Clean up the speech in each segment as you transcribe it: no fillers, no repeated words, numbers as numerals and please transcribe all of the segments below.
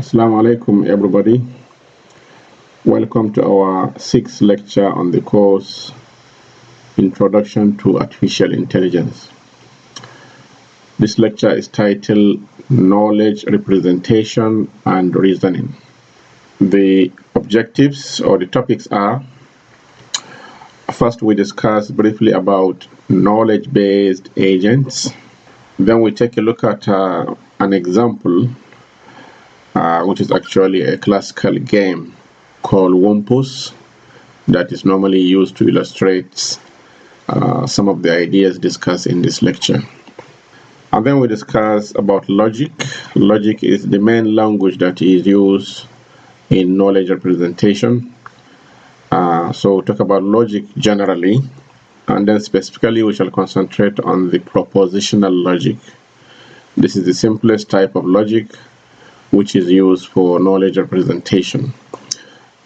Assalamu alaikum everybody. Welcome to our 6th lecture on the course Introduction to Artificial Intelligence. This lecture is titled Knowledge Representation and Reasoning. The objectives or the topics are: first, we discuss briefly about knowledge-based agents. Then we take a look at an example which is actually a classical game called Wumpus that is normally used to illustrate some of the ideas discussed in this lecture. And then we discuss about logic. Logic is the main language that is used in knowledge representation. So we'll talk about logic generally, and then specifically we shall concentrate on the propositional logic. This is the simplest type of logic which is used for knowledge representation.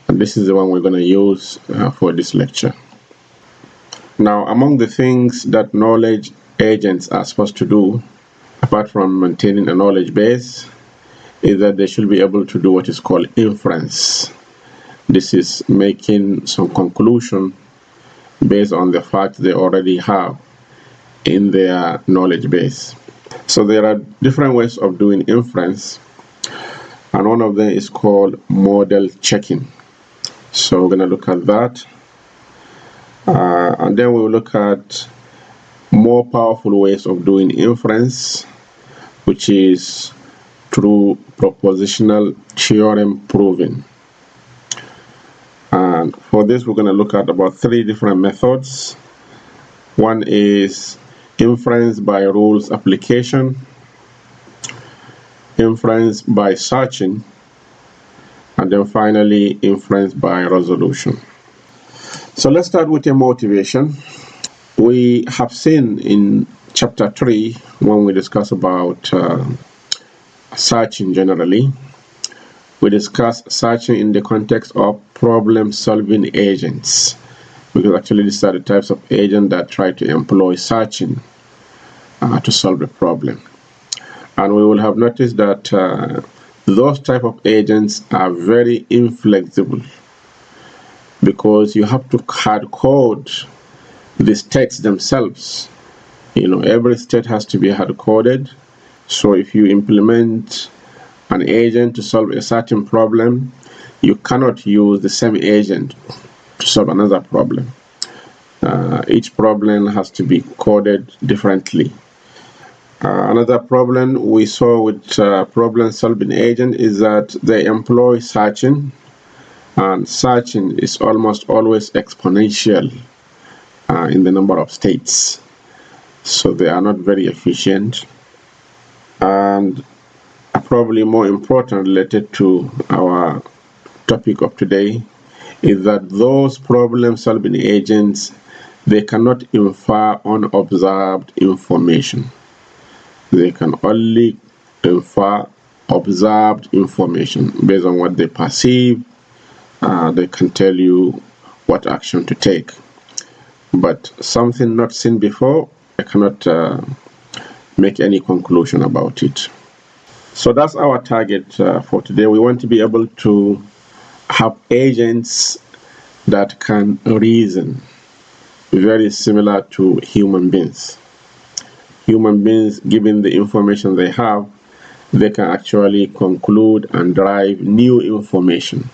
And this is the one we're going to use for this lecture. Now, among the things that knowledge agents are supposed to do, apart from maintaining a knowledge base, is that they should be able to do what is called inference. This is making some conclusion based on the facts they already have in their knowledge base. So there are different ways of doing inference, and one of them is called model checking. So we're going to look at that, and then we'll look at more powerful ways of doing inference, which is through propositional theorem proving. And for this, we're going to look at about 3 different methods. One is inference by rules application, inference by searching, and then finally inference by resolution. So let's start with a motivation. We have seen in chapter 3, when we discuss about searching generally, we discuss searching in the context of problem-solving agents, because actually these are the types of agents that try to employ searching to solve a problem. And we will have noticed that those type of agents are very inflexible, because you have to hard code the states themselves. Every state has to be hard coded. So if you implement an agent to solve a certain problem, you cannot use the same agent to solve another problem. Each problem has to be coded differently. Another problem we saw with problem-solving agent is that they employ searching, and searching is almost always exponential in the number of states, so they are not very efficient. And probably more important, related to our topic of today, is that those problem-solving agents, they cannot infer unobserved information. They can only infer observed information based on what they perceive. They can tell you what action to take, but something not seen before, I cannot make any conclusion about it. So that's our target for today. We want to be able to have agents that can reason, very similar to human beings. Human beings, given the information they have, they can actually conclude and derive new information.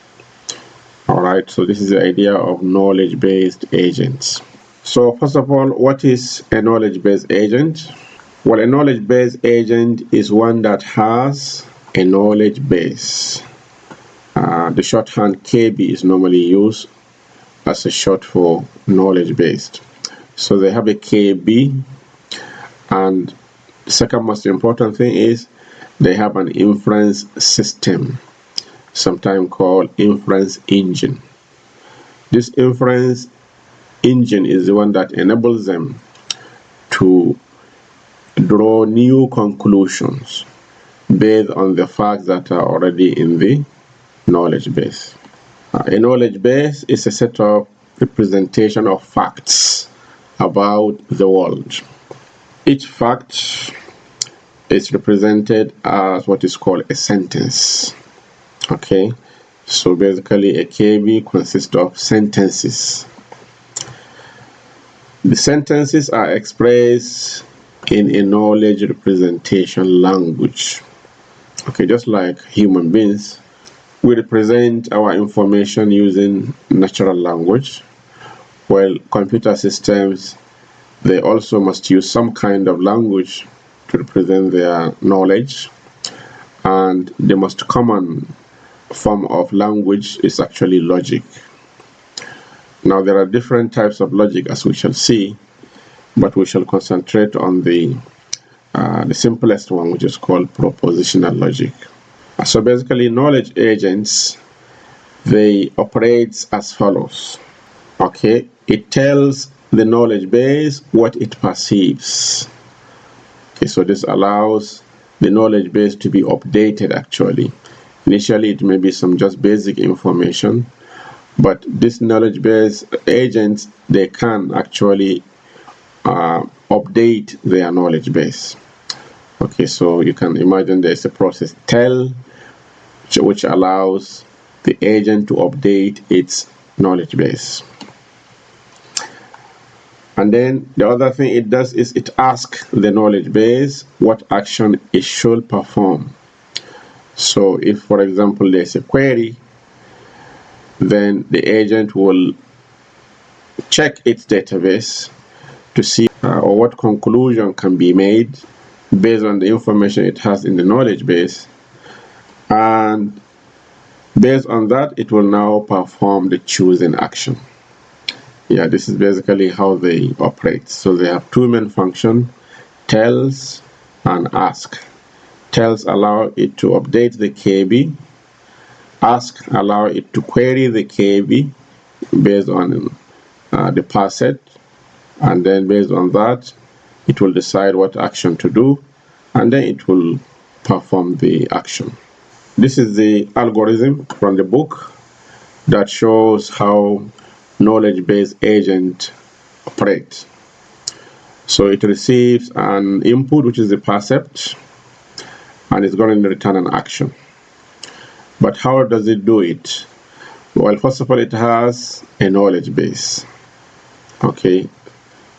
Alright, so this is the idea of knowledge-based agents. So first of all, what is a knowledge-based agent? Well, a knowledge-based agent is one that has a knowledge base. The shorthand KB is normally used as a short for knowledge-based. So they have a KB, and the second most important thing is they have an inference system, sometimes called inference engine. This inference engine is the one that enables them to draw new conclusions based on the facts that are already in the knowledge base. A knowledge base is a set of representation of facts about the world. Each fact is represented as what is called a sentence. Okay, so basically a KB consists of sentences. The sentences are expressed in a knowledge representation language. Okay, just like human beings, we represent our information using natural language, while computer systems, they also must use some kind of language to represent their knowledge, and the most common form of language is actually logic. Now there are different types of logic, as we shall see, but we shall concentrate on the simplest one, which is called propositional logic. So basically, knowledge agents, they operate as follows. Okay, it tells the knowledge base what it perceives. Okay, so this allows the knowledge base to be updated actually. Initially, it may be some just basic information, but this knowledge base agents, they can actually update their knowledge base. Okay, so you can imagine there's a process tell, which allows the agent to update its knowledge base. And then the other thing it does is it asks the knowledge base what action it should perform. So if, for example, there's a query, then the agent will check its database to see or what conclusion can be made based on the information it has in the knowledge base, and based on that it will now perform the choosing action. Yeah, this is basically how they operate. So they have two main functions, tells and ask. Tells allow it to update the KB. Ask allow it to query the KB based on the parset, and then based on that it will decide what action to do, and then it will perform the action. This is the algorithm from the book that shows how knowledge-based agent operates. So it receives an input, which is the percept, and it's going to return an action. But how does it do it? Well, first of all, it has a knowledge base. Okay,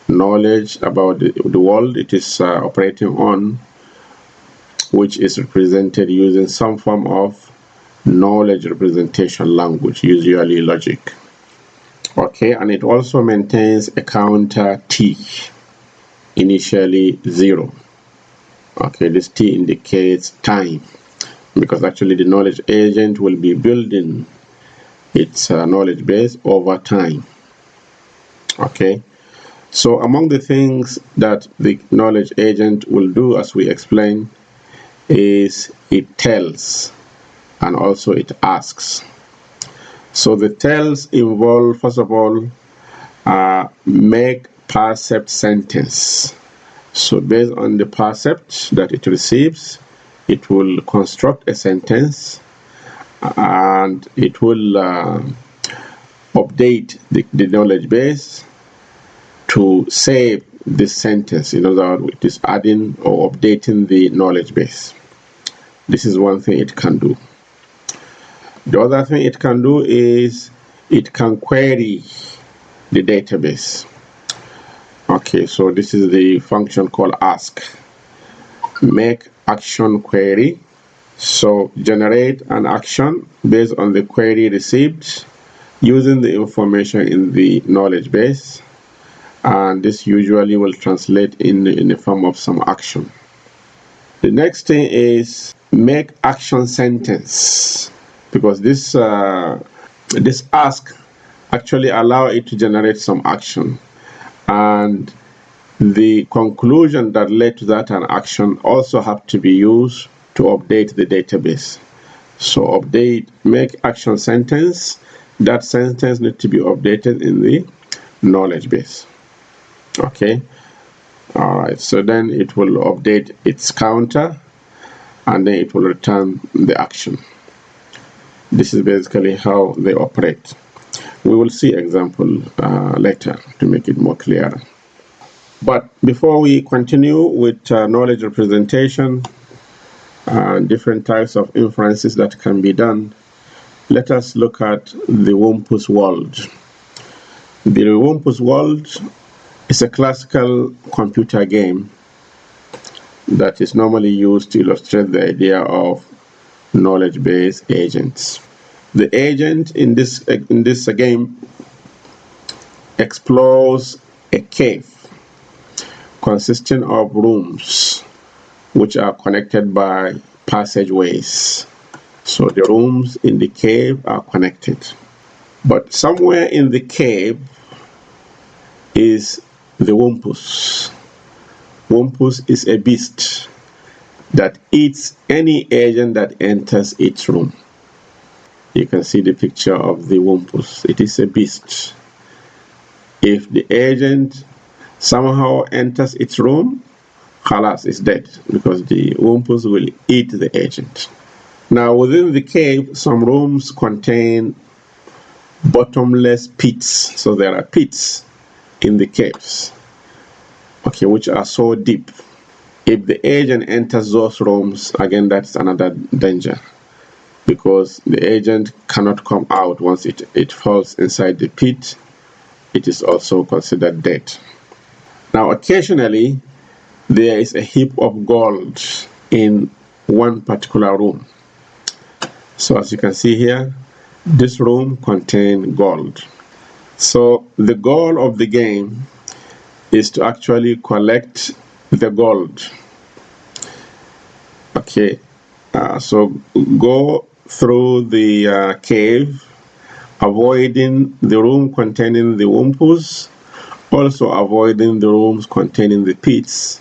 knowledge about the world it is operating on, which is represented using some form of knowledge representation language, usually logic. Okay, and it also maintains a counter T, initially 0. Okay, this T indicates time, because actually the knowledge agent will be building its knowledge base over time. Okay, so among the things that the knowledge agent will do, as we explained, is it tells and also it asks. So the tells involve, first of all, make percept sentence. So based on the percept that it receives, it will construct a sentence, and it will update the knowledge base to save this sentence. In other words, it is adding or updating the knowledge base. This is one thing it can do. The other thing it can do is it can query the database. Okay, so this is the function called ask. Make action query. So generate an action based on the query received using the information in the knowledge base, and this usually will translate in the form of some action. The next thing is make action sentence, because this ask actually allow it to generate some action, and the conclusion that led to that an action also have to be used to update the database. So update, make action sentence, that sentence needs to be updated in the knowledge base. Okay, all right, so then it will update its counter, and then it will return the action. This is basically how they operate. We will see example later to make it more clear. But before we continue with knowledge representation and different types of inferences that can be done, let us look at the Wumpus world. The Wumpus world is a classical computer game that is normally used to illustrate the idea of knowledge-based agents. The agent in this game explores a cave consisting of rooms which are connected by passageways. So the rooms in the cave are connected. But somewhere in the cave is the Wumpus. Wumpus is a beast that eats any agent that enters its room. You can see the picture of the Wumpus. It is a beast. If the agent somehow enters its room, Khalas is dead, because the Wumpus will eat the agent. Now within the cave, some rooms contain bottomless pits. So there are pits in the caves, okay, which are so deep. If the agent enters those rooms, again, that's another danger, because the agent cannot come out. Once it falls inside the pit, it is also considered dead. Now occasionally there is a heap of gold in one particular room. So as you can see here, this room contains gold. So the goal of the game is to actually collect the gold. Okay, so go through the cave, avoiding the room containing the Wumpus, also avoiding the rooms containing the pits,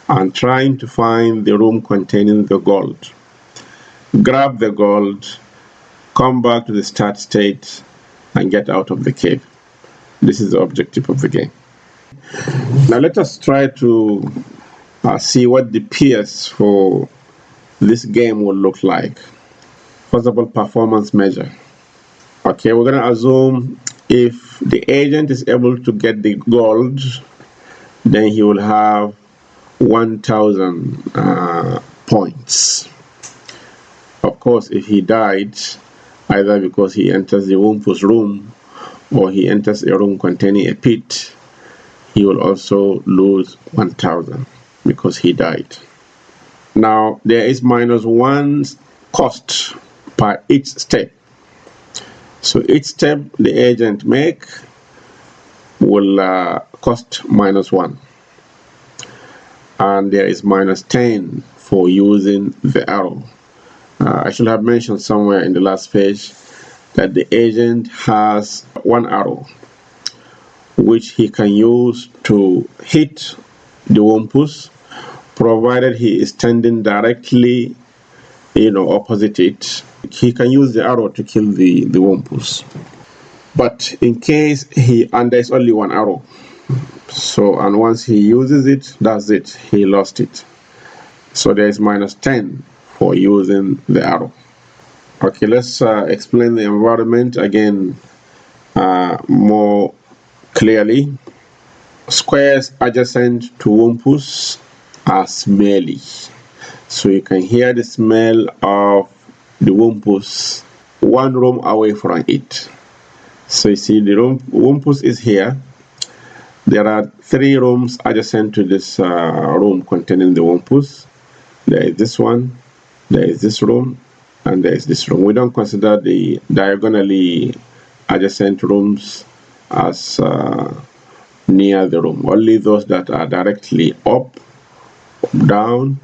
and trying to find the room containing the gold. Grab the gold, come back to the start state, and get out of the cave. This is the objective of the game. Now let us try to see what the peers for this game will look like. First of all, performance measure. Okay, we're going to assume if the agent is able to get the gold, then he will have 1,000 points. Of course, if he died, either because he enters the Wumpus room or he enters a room containing a pit, he will also lose 1,000 because he died. Now there is -1 cost per each step. So each step the agent make will cost -1, and there is -10 for using the arrow. I should have mentioned somewhere in the last page that the agent has one arrow which he can use to hit the Wumpus, provided he is standing directly, opposite it. He can use the arrow to kill the Wumpus. But in case and there's only one arrow, so, and once he uses it, that's it, he lost it. So there's -10 for using the arrow. Okay, let's explain the environment again more clearly. Squares adjacent to Wumpus are smelly, so you can hear the smell of the Wumpus one room away from it. So you see the Wumpus is here. There are 3 rooms adjacent to this room containing the Wumpus. There is this one, there is this room, and there is this room. We don't consider the diagonally adjacent rooms as near the room, only those that are directly up, down,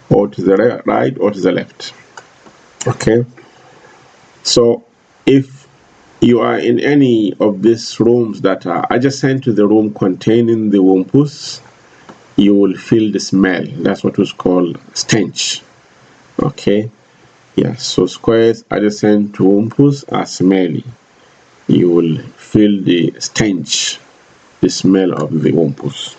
or to the right or to the left. Okay, so if you are in any of these rooms that are adjacent to the room containing the Wumpus, you will feel the smell. That's what was called stench. Okay, yeah, so squares adjacent to Wumpus are smelly. You will feel the stench, the smell of the Wumpus.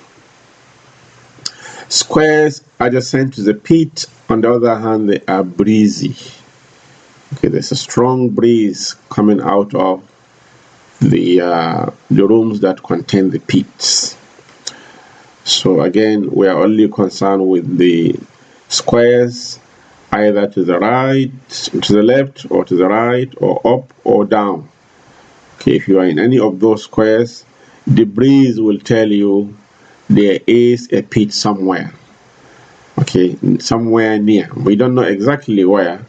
Squares adjacent to the pit, on the other hand, they are breezy. Okay, there's a strong breeze coming out of the rooms that contain the pits. So again, we are only concerned with the squares either to the right, to the left, or to the right, or up or down. Okay, if you are in any of those squares, the breeze will tell you there is a pit somewhere. Okay, somewhere near. We don't know exactly where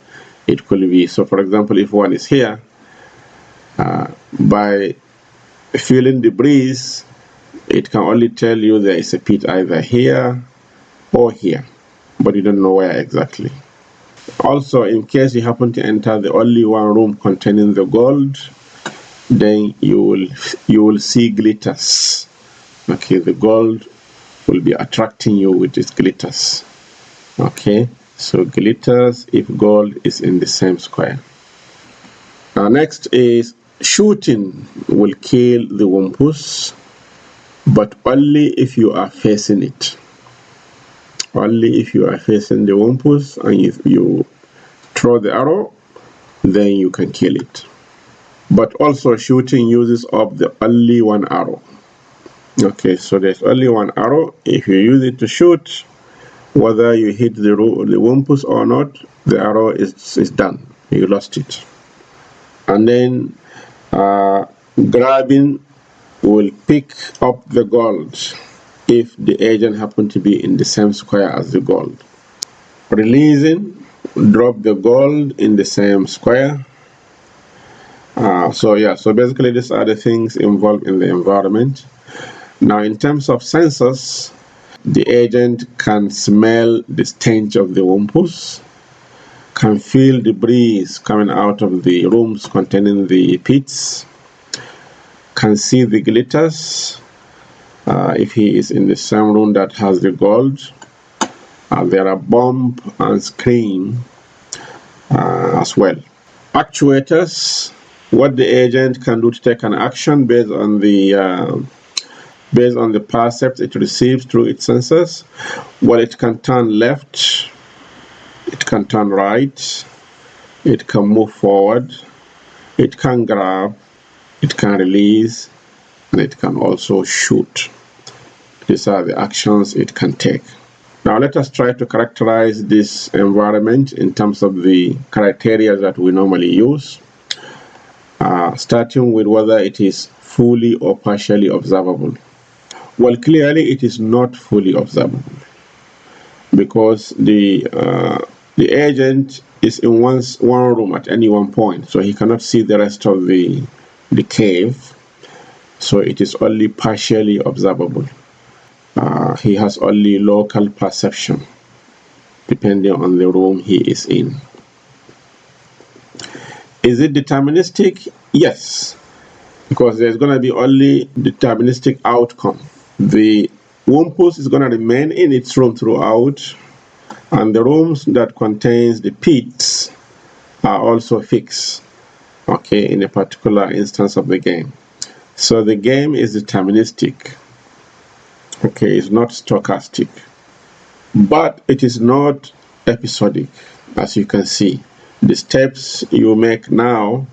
it could be. So for example, if one is here, by feeling the breeze, it can only tell you there is a pit either here or here, but you don't know where exactly. Also, in case you happen to enter the only one room containing the gold, then you will see glitters. Okay, the gold will be attracting you with its glitters. Okay, so glitters if gold is in the same square. Next is shooting will kill the Wumpus, but only if you are facing it. Only if you are facing the Wumpus, and if you throw the arrow, then you can kill it. But also shooting uses up the only one arrow. Okay, so there's only one arrow. If you use it to shoot, whether you hit the Wumpus or not, the arrow is done. You lost it. And then grabbing will pick up the gold if the agent happen to be in the same square as the gold. Releasing, drop the gold in the same square. So basically these are the things involved in the environment. Now in terms of sensors, the agent can smell the stench of the Wumpus, can feel the breeze coming out of the rooms containing the pits, can see the glitters if he is in the same room that has the gold. There are bump and scream as well. Actuators, what the agent can do to take an action based on the percepts it receives through its sensors. Well, it can turn left, it can turn right, it can move forward, it can grab, it can release, and it can also shoot. These are the actions it can take. Now let us try to characterize this environment in terms of the criteria that we normally use, starting with whether it is fully or partially observable. Well, clearly it is not fully observable because the agent is in one room at any one point, so he cannot see the rest of the cave, so it is only partially observable. He has only local perception depending on the room he is in. Is it deterministic? Yes, because there's going to be only deterministic outcome. The Wumpus is going to remain in its room throughout, and the rooms that contains the pits are also fixed, okay, in a particular instance of the game. So the game is deterministic, okay, it's not stochastic, but it is not episodic. As you can see, the steps you make now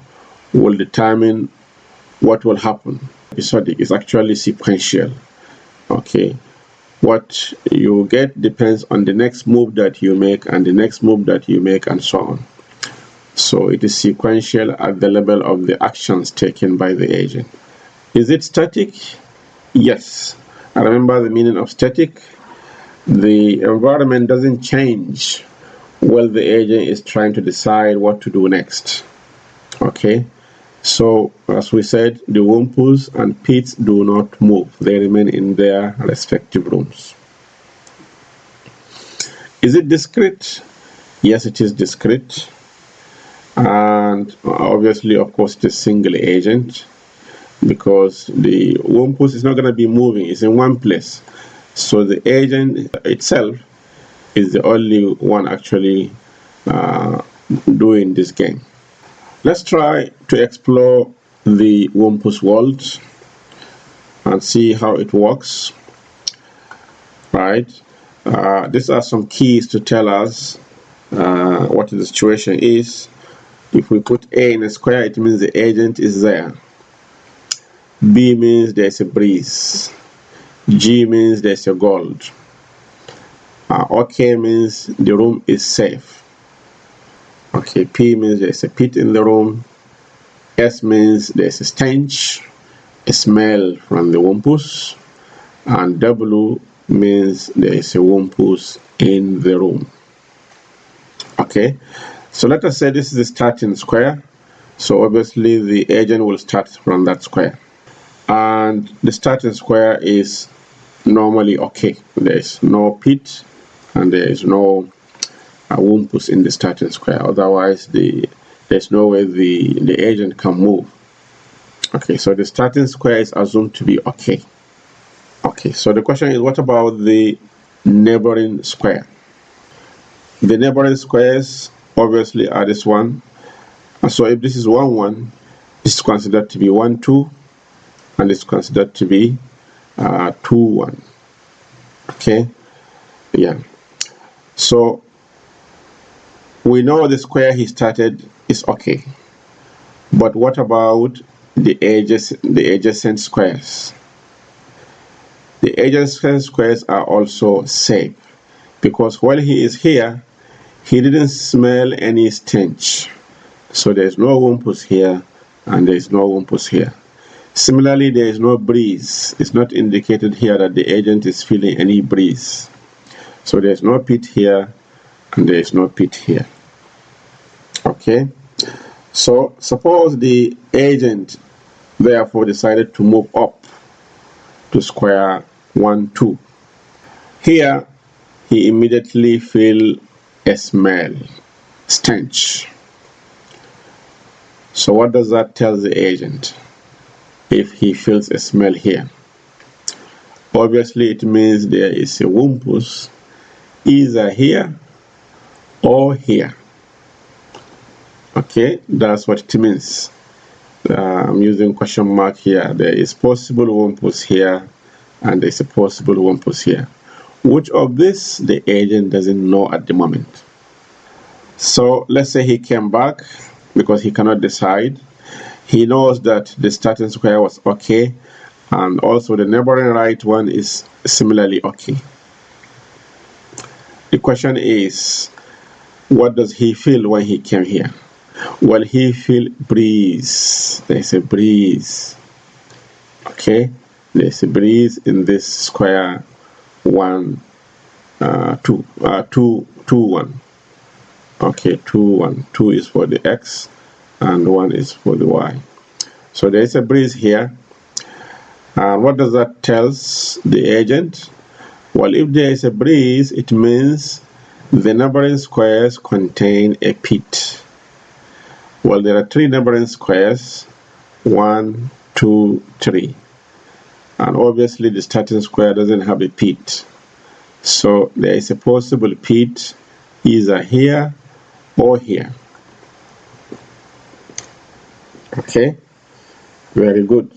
will determine what will happen. Episodic is actually sequential. Okay, what you get depends on the next move that you make and the next move that you make and so on. So it is sequential at the level of the actions taken by the agent. Is it static? Yes. And remember the meaning of static. The environment doesn't change while the agent is trying to decide what to do next. Okay, so as we said, the Wumpus and pits do not move. They remain in their respective rooms. Is it discrete? Yes, it is discrete. And obviously, of course, it is single agent because the Wumpus is not going to be moving. It's in one place. So the agent itself is the only one actually doing this game. Let's try to explore the Wumpus world and see how it works. Right? These are some keys to tell us what the situation is. If we put A in a square, it means the agent is there. B means there's a breeze. G means there's a gold. OK means the room is safe. Okay, P means there's a pit in the room. S means there's a stench, a smell from the Wumpus. And W means there is a Wumpus in the room. Okay, so let us say this is the starting square. So obviously the agent will start from that square. And the starting square is normally okay. There is no pit and there is no Wumpus in the starting square. Otherwise, there's no way the agent can move. Okay, so the starting square is assumed to be okay. Okay, so the question is, what about the neighboring square? The neighboring squares obviously are this one. So if this is 1, 1, this is considered to be 1, 2, and it's considered to be 2, 1. Okay, yeah. So we know the square he started is okay. But what about the adjacent squares? The adjacent squares are also safe because while he is here, he didn't smell any stench. So there is no Wumpus here and there is no Wumpus here. Similarly, there is no breeze. It's not indicated here that the agent is feeling any breeze. So there is no pit here and there is no pit here. Okay, so suppose the agent therefore decided to move up to square 1, 2. Here, he immediately feel a smell, stench. So what does that tell the agent if he feels a smell here? Obviously, it means there is a Wumpus either here or here. Okay, that's what it means. I'm using question mark here. There is possible Wumpus here and there's a possible Wumpus here. Which of this the agent doesn't know at the moment. So let's say he came back because he cannot decide. He knows that the starting square was okay and also the neighboring right one is similarly okay. The question is, what does he feel when he came here? Well, he feel breeze. There's a breeze. Okay, there's a breeze in this square 1, 2, 2, 2, 1. Okay, 2, 1. 2 is for the x and 1 is for the y. So there is a breeze here. And what does that tell the agent? Well, if there is a breeze, it means the neighboring squares contain a pit. Well, there are 3 neighboring squares, 1, 2, 3. And obviously the starting square doesn't have a pit. So there is a possible pit either here or here. Okay, very good.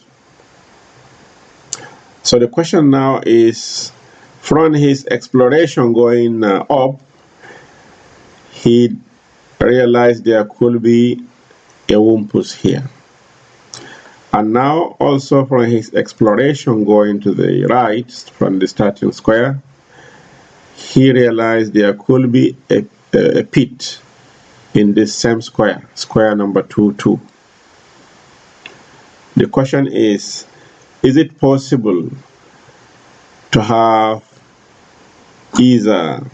So the question now is, from his exploration going up, he realized there could be a Wumpus here. And now also from his exploration going to the right from the starting square, he realized there could be a pit in this same square, square number 2, 2. The question is it possible to have either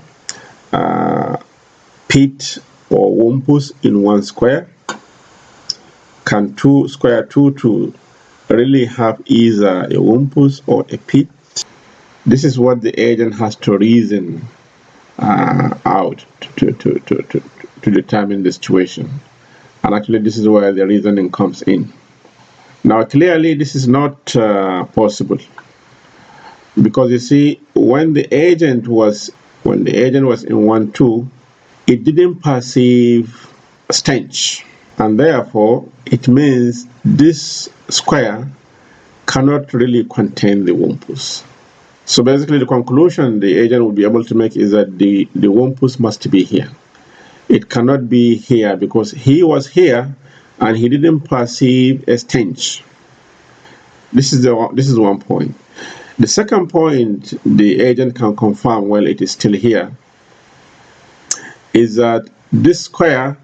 pit or Wumpus in one square? Can square 2, 2 really have either a Wumpus or a pit? This is what the agent has to reason out to determine the situation. And actually, this is where the reasoning comes in. Now, clearly, this is not possible because you see, when the agent was in 1, 2, it didn't perceive stench, and therefore it means this square cannot really contain the Wumpus. So basically, the conclusion the agent will be able to make is that the Wumpus must be here. It cannot be here because he was here and he didn't perceive a stench. This is one point. The second point the agent can confirm, well, it is still here, is that this square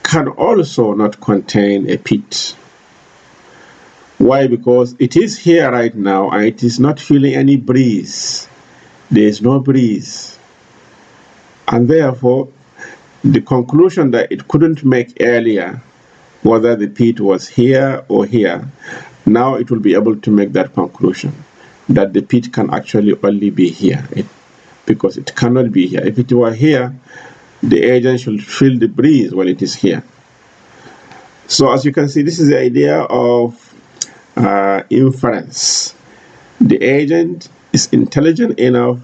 can also not contain a pit. Why? Because it is here right now and it is not feeling any breeze. There is no breeze. And therefore, the conclusion that it couldn't make earlier, whether the pit was here or here, now it will be able to make that conclusion, that the pit can actually only be here, because it cannot be here. If it were here, the agent should feel the breeze when it is here. So as you can see, this is the idea of inference. The agent is intelligent enough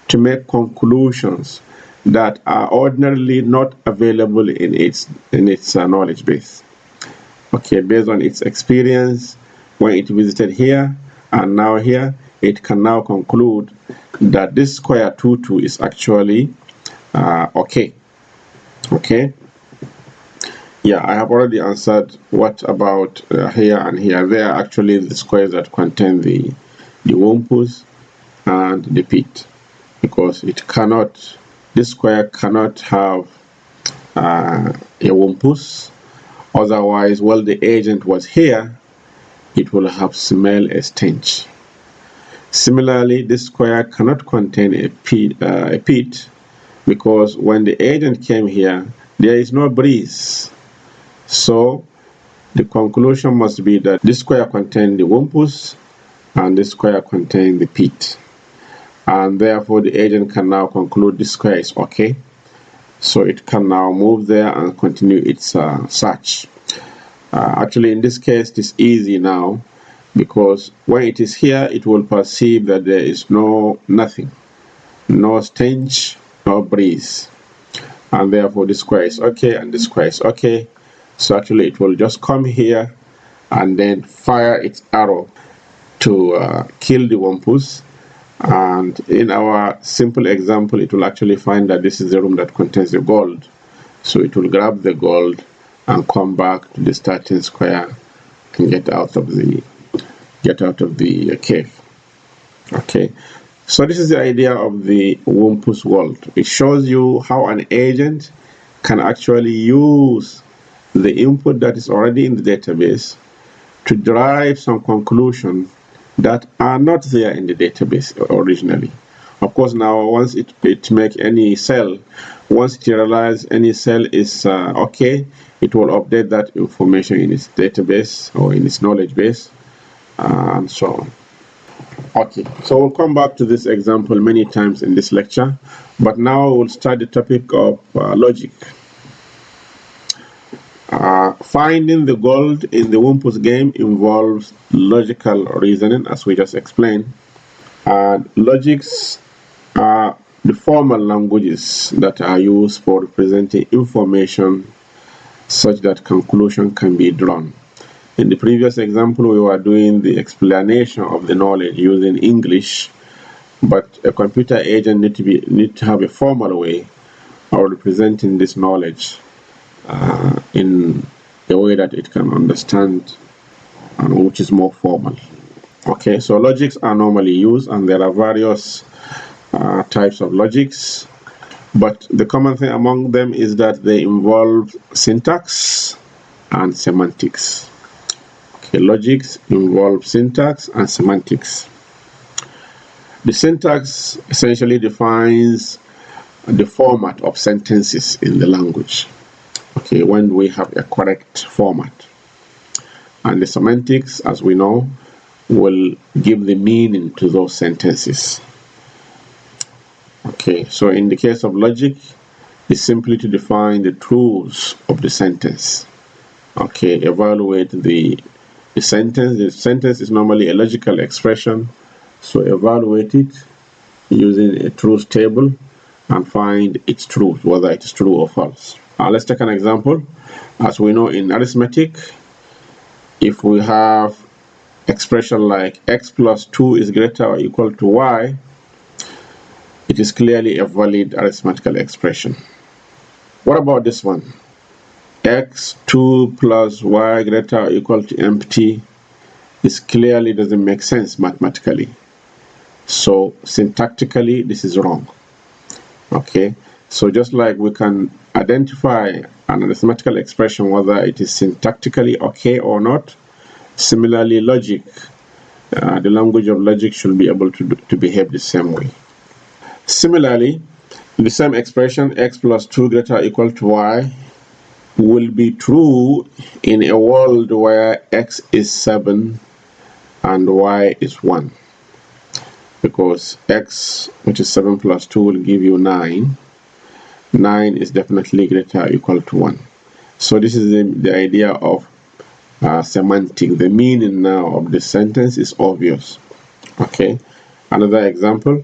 to make conclusions that are ordinarily not available in its knowledge base. Okay, based on its experience when it visited here and now here, it can now conclude that this square 2 is actually okay. Okay. Yeah, I have already answered what about here and here. They are actually the squares that contain the Wumpus and the pit, because it cannot, this square cannot have a Wumpus. Otherwise, while the agent was here, it will have smelled a stench. Similarly, this square cannot contain a pit, because when the agent came here, there is no breeze. So the conclusion must be that this square contains the Wumpus and this square contains the pit. And therefore the agent can now conclude this square is okay. So it can now move there and continue its search. Actually, in this case, it is easy now, because when it is here, it will perceive that there is nothing, no stench, no breeze. And therefore this square is okay and this square is okay. So actually it will just come here and then fire its arrow to kill the Wumpus. And in our simple example, it will actually find that this is the room that contains the gold. So it will grab the gold and come back to the starting square and get out of the cave. Okay. So this is the idea of the Wumpus world. It shows you how an agent can actually use the input that is already in the database to derive some conclusion that are not there in the database originally. Of course, now once it makes any cell, once it realizes any cell is okay, it will update that information in its database or in its knowledge base, and so on. Okay, so we'll come back to this example many times in this lecture, but now we'll start the topic of logic. Finding the gold in the Wumpus game involves logical reasoning, as we just explained. Logics are the formal languages that are used for representing information such that conclusion can be drawn. In the previous example, we were doing the explanation of the knowledge using English, but a computer agent need to have a formal way of representing this knowledge in a way that it can understand, and which is more formal. Okay, so logics are normally used, and there are various types of logics, but the common thing among them is that they involve syntax and semantics. Okay, logics involve syntax and semantics. The syntax essentially defines the format of sentences in the language. Okay, when we have a correct format. And the semantics, as we know, will give the meaning to those sentences. Okay, so in the case of logic, it's simply to define the truths of the sentence. Okay, evaluate the sentence. The sentence is normally a logical expression, so evaluate it using a truth table and find its truth, whether it is true or false. Let's take an example. As we know in arithmetic, if we have expression like x plus 2 is greater or equal to y, it is clearly a valid arithmetical expression. What about this one? X2 plus y greater or equal to empty is clearly doesn't make sense mathematically. So syntactically, this is wrong. Okay, so just like we can identify an arithmetical expression, whether it is syntactically okay or not. Similarly, logic, the language of logic should be able to behave the same way. Similarly, the same expression, x plus 2 greater or equal to y, will be true in a world where x is 7 and y is 1, because x, which is 7 plus 2, will give you 9. 9 is definitely greater or equal to 1. So this is the idea of semantic. The meaning now of the sentence is obvious. Okay, another example,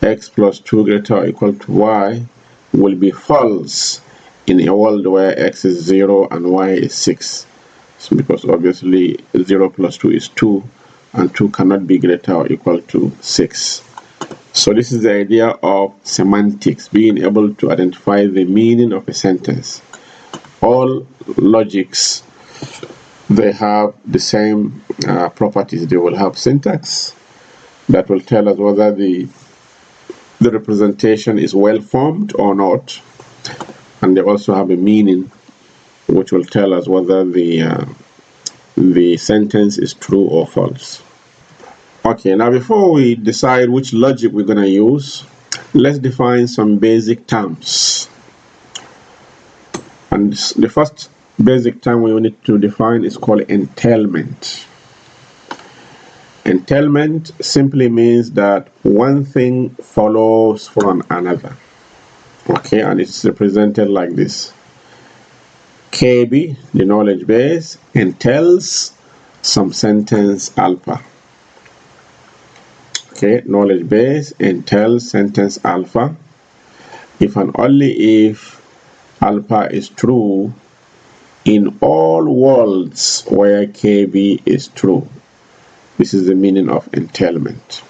x plus 2 greater or equal to y will be false in a world where x is 0 and y is 6. So because obviously 0 plus 2 is 2, and 2 cannot be greater or equal to 6. So this is the idea of semantics, being able to identify the meaning of a sentence. All logics, they have the same properties. They will have syntax that will tell us whether the representation is well formed or not, and they also have a meaning which will tell us whether the sentence is true or false. Okay, now before we decide which logic we're going to use, let's define some basic terms. And the first basic term we need to define is called entailment. Entailment simply means that one thing follows from another. Okay, and it's represented like this. KB, the knowledge base, entails some sentence alpha. Okay, knowledge base entails sentence alpha if and only if alpha is true in all worlds where KB is true. This is the meaning of entailment.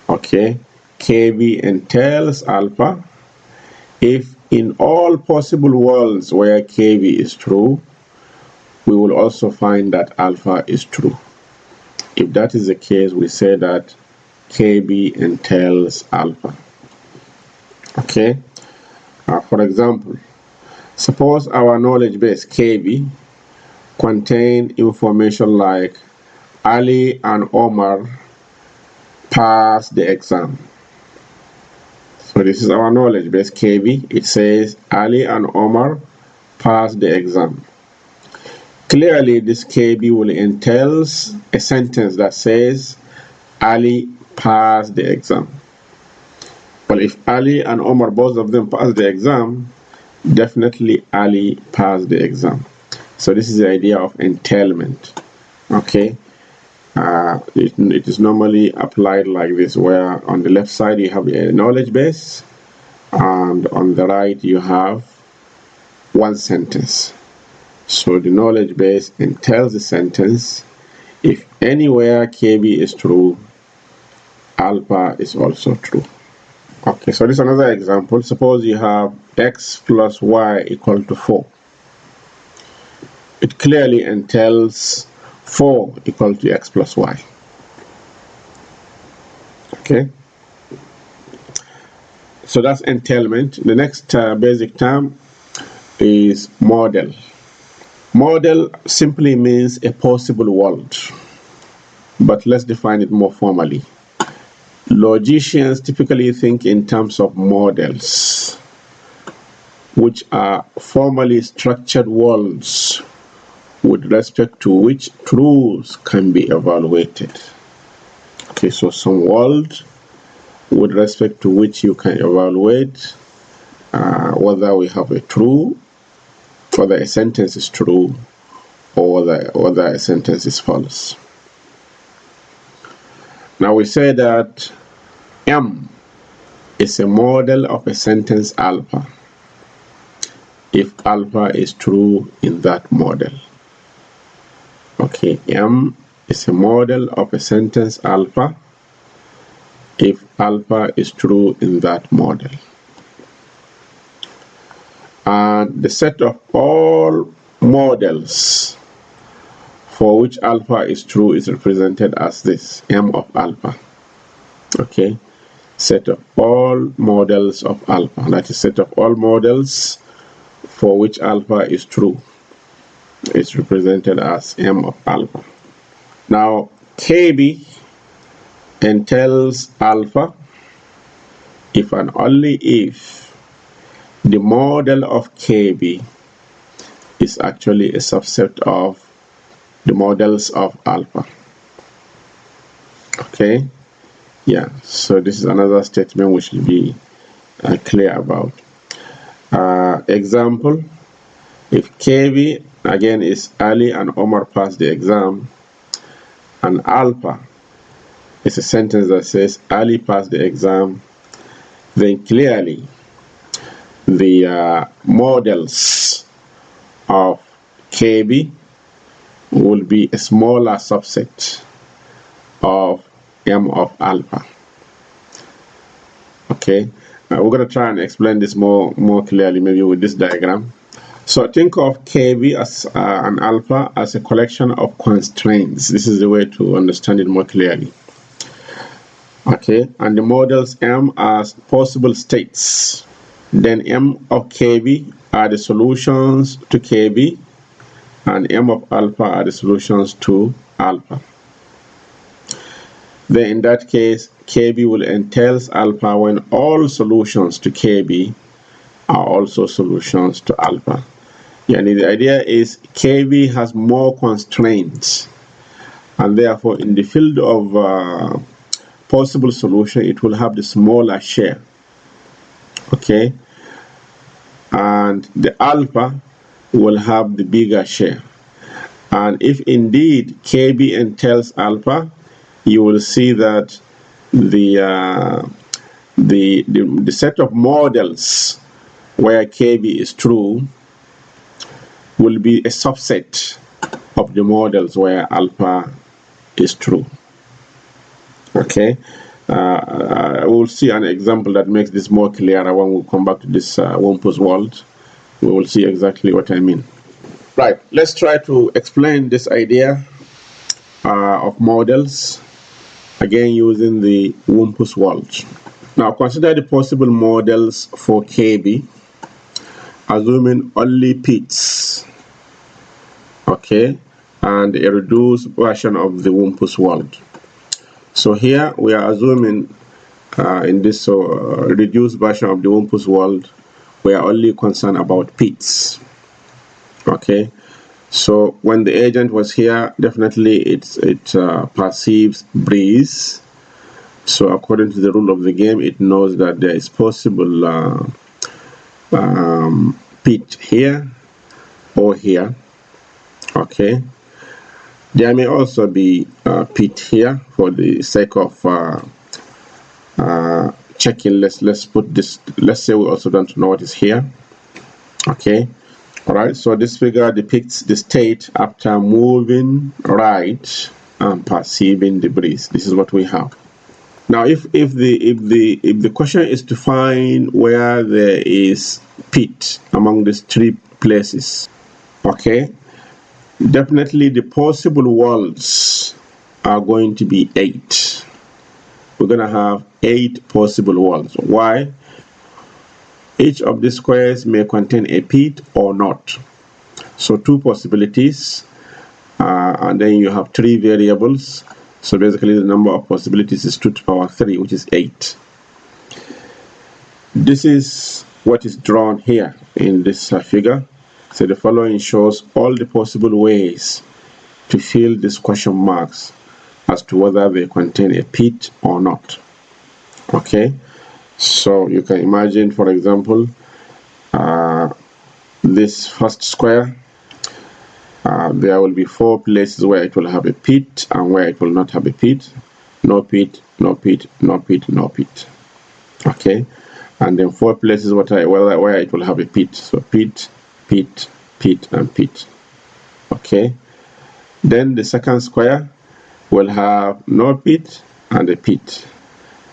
Okay, KB entails alpha if in all possible worlds where KB is true, we will also find that alpha is true. If that is the case, we say that KB entails alpha. Okay, for example, suppose our knowledge base KB contain information like Ali and Omar passed the exam. So this is our knowledge base KB. It says Ali and Omar passed the exam. Clearly, this KB will entails a sentence that says Ali passed the exam. Well, if Ali and Omar, both of them, passed the exam, definitely Ali passed the exam. So this is the idea of entailment. Okay, it is normally applied like this, where on the left side you have a knowledge base, and on the right you have one sentence. So the knowledge base entails the sentence if anywhere KB is true, alpha is also true. Okay, so this is another example. Suppose you have x plus y equal to 4. It clearly entails 4 equal to x plus y. Okay, so that's entailment. The next basic term is model. Model simply means a possible world, but let's define it more formally. Logicians typically think in terms of models, which are formally structured worlds with respect to which truths can be evaluated. Okay, so some world with respect to which you can evaluate whether we have a true, whether a sentence is true, or whether a sentence is false. Now we say that M is a model of a sentence alpha if alpha is true in that model. Okay, M is a model of a sentence alpha if alpha is true in that model. And the set of all models for which alpha is true is represented as this, M of alpha. Okay, set of all models of alpha. That is, set of all models for which alpha is true is represented as M of alpha. Now KB entails alpha if and only if the model of KB is actually a subset of the models of alpha. Okay, yeah, so this is another statement we should be clear about. Example, if KB again is Ali and Omar passed the exam, and alpha is a sentence that says Ali passed the exam, then clearly the models of KB will be a smaller subset of M of alpha. Okay, we're going to try and explain this more clearly, maybe with this diagram. So think of KB as an alpha as a collection of constraints. This is the way to understand it more clearly. Okay, and the models M as possible states. Then M of KB are the solutions to KB, and M of alpha are the solutions to alpha. Then in that case, KB will entails alpha when all solutions to KB are also solutions to alpha. Yani the idea is KB has more constraints, and therefore in the field of possible solution it will have the smaller share. Okay, and the alpha will have the bigger share. And if indeed KB entails alpha, you will see that the set of models where KB is true will be a subset of the models where alpha is true. Okay, we'll see an example that makes this more clear when we come back to this Wumpus world. We will see exactly what I mean. Right, let's try to explain this idea of models again using the Wumpus world. Now consider the possible models for KB, assuming only pits, okay, and a reduced version of the Wumpus world. So here we are assuming in this reduced version of the Wumpus world, we are only concerned about pits. Okay, so when the agent was here, definitely it perceives breeze. So according to the rule of the game, it knows that there is possible pit here or here. Okay, there may also be pit here for the sake of checking. Let's put this. Let's say we also don't know what is here. Okay. All right. So this figure depicts the state after moving right and perceiving the breeze. This is what we have. Now, if the question is to find where there is pit among these three places, okay, definitely the possible worlds are going to be 8. We're going to have 8 possible worlds. Why? Each of the squares may contain a pit or not. So 2 possibilities, and then you have 3 variables. So basically the number of possibilities is 2 to the power 3, which is 8. This is what is drawn here in this figure. So the following shows all the possible ways to fill these question marks as to whether they contain a pit or not. Okay, so you can imagine, for example, this first square, there will be 4 places where it will have a pit and where it will not have a pit. No pit, no pit, no pit, no pit. Okay, and then 4 places where it will have a pit. So pit, pit, pit, and pit. Okay, then the second square will have no pit and a pit,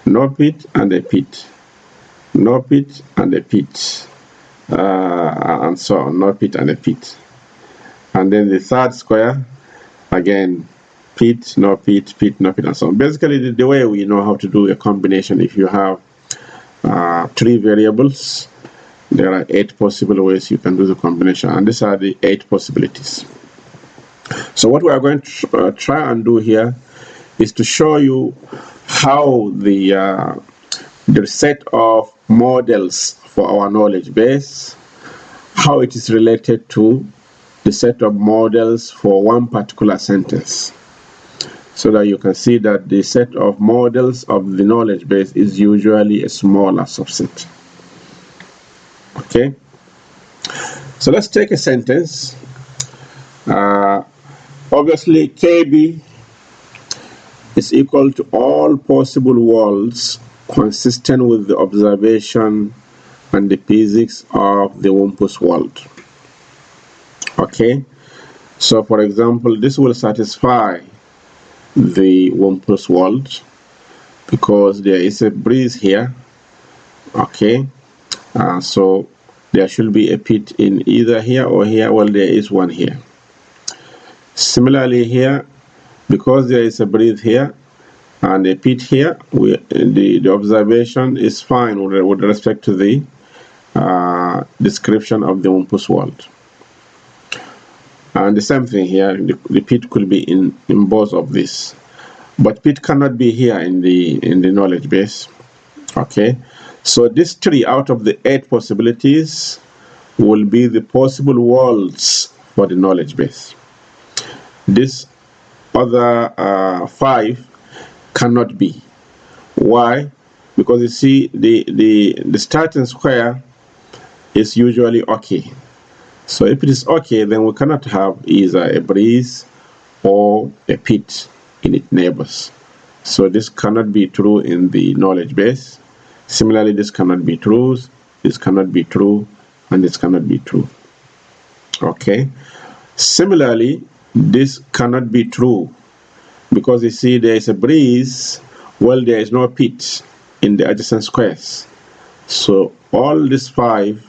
no pit and a pit, no pit and a pit, and so on, no pit and a pit. And then the third square, again, pit, no pit, pit, no pit, and so on. Basically, the way we know how to do a combination, if you have 3 variables There are 8 possible ways you can do the combination, and these are the 8 possibilities. So what we are going to try and do here is to show you how the set of models for our knowledge base, how it is related to the set of models for one particular sentence, so that you can see that the set of models of the knowledge base is usually a smaller subset. Okay, so let's take a sentence. Obviously, KB is equal to all possible worlds consistent with the observation and the physics of the Wumpus world. Okay, so for example, this will satisfy the Wumpus world because there is a breeze here. Okay, so there should be a pit in either here or here. Well, there is one here. Similarly here, because there is a breeze here and a pit here, the observation is fine with respect to the description of the Wumpus world. And the same thing here, the pit could be in both of these, but pit cannot be here in the knowledge base. Okay, so these 3 out of the 8 possibilities will be the possible worlds for the knowledge base. This other 5 cannot be. Why? Because you see the starting square is usually okay. So if it is okay, then we cannot have either a breeze or a pit in its neighbors. So this cannot be true in the knowledge base. Similarly, this cannot be true, this cannot be true, and this cannot be true. Okay. Similarly, this cannot be true because you see there is a breeze, well, there is no pit in the adjacent squares. So all these 5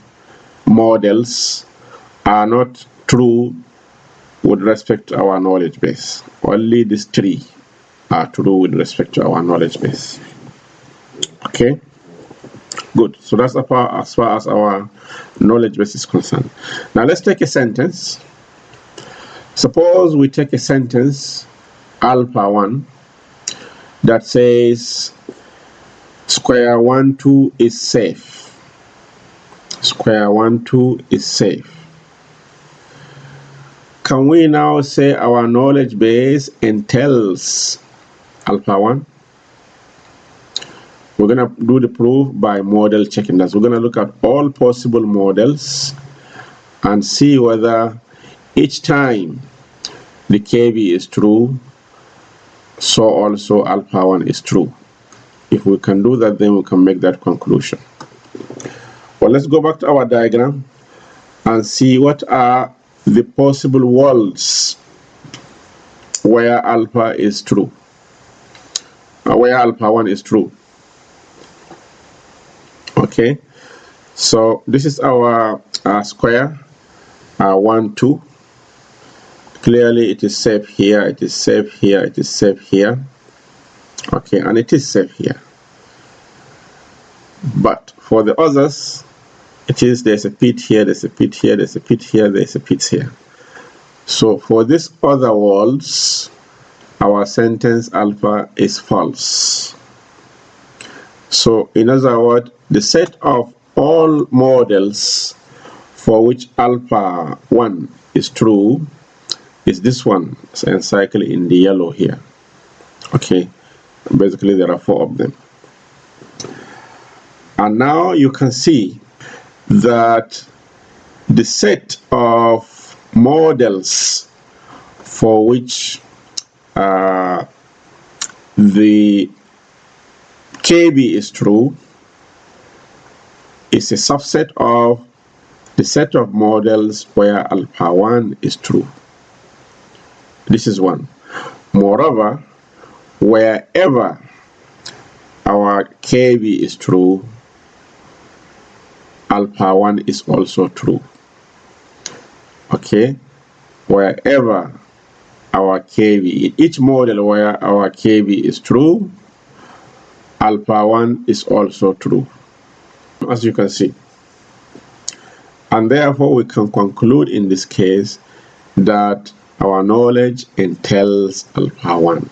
models are not true with respect to our knowledge base. Only these 3 are true with respect to our knowledge base. Okay, good. So that's as far as our knowledge base is concerned. Now let's take a sentence. Suppose we take a sentence alpha 1 that says square 1 2 is safe. Square 1 2 is safe. Can we now say our knowledge base entails alpha 1? We're going to do the proof by model checking. That we're going to look at all possible models and see whether each time the KB is true, so also alpha 1 is true. If we can do that, then we can make that conclusion. Well, let's go back to our diagram and see what are the possible worlds where alpha is true, where alpha 1 is true. Okay, so this is our square 1 2. Clearly it is safe here, it is safe here, it is safe here. Okay, and it is safe here. But for the others, there's a pit here, there's a pit here, there's a pit here, there's a pit here. So for these other worlds, our sentence alpha is false. So in other words, the set of all models for which alpha 1 is true is this one, and cycle in the yellow here. Okay, basically there are 4 of them. And now you can see that the set of models for which the KB is true is a subset of the set of models where alpha 1 is true. This is one. Moreover, wherever our KB is true, alpha 1 is also true. Okay, wherever our KB, each model where our KB is true, alpha 1 is also true. As you can see, And therefore we can conclude in this case that our knowledge entails alpha 1.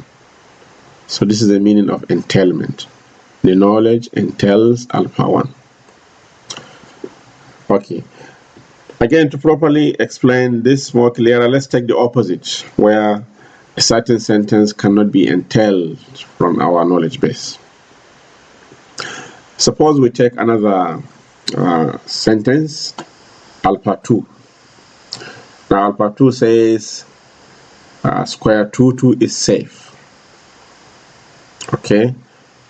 So this is the meaning of entailment. The knowledge entails alpha 1. Okay. Again, to properly explain this more clearly, let's take the opposite, where a certain sentence cannot be entailed from our knowledge base. Suppose we take another sentence, alpha 2. Now alpha 2 says square 2 is safe. Okay,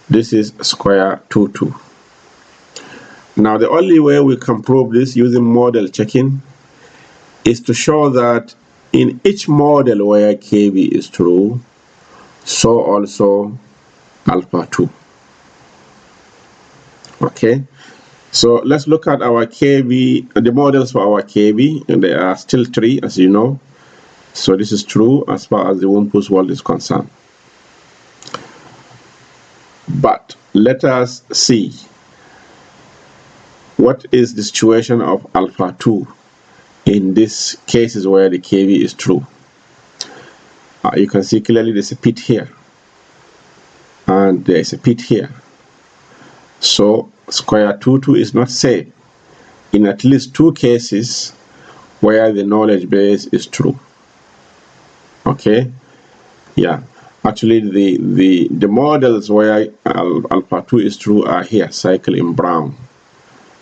this is square 2. Now the only way we can prove this using model checking is to show that in each model where KB is true, so also alpha 2. Okay, so let's look at our KB, the models for our KB, and there are still 3, as you know. So this is true as far as the Wumpus world is concerned. But let us see what is the situation of alpha 2 in these cases where the KB is true. You can see clearly there's a pit here and there's a pit here. So square 2 is not safe in at least 2 cases where the knowledge base is true. Okay, yeah, actually the models where alpha 2 is true are here, cycle in brown.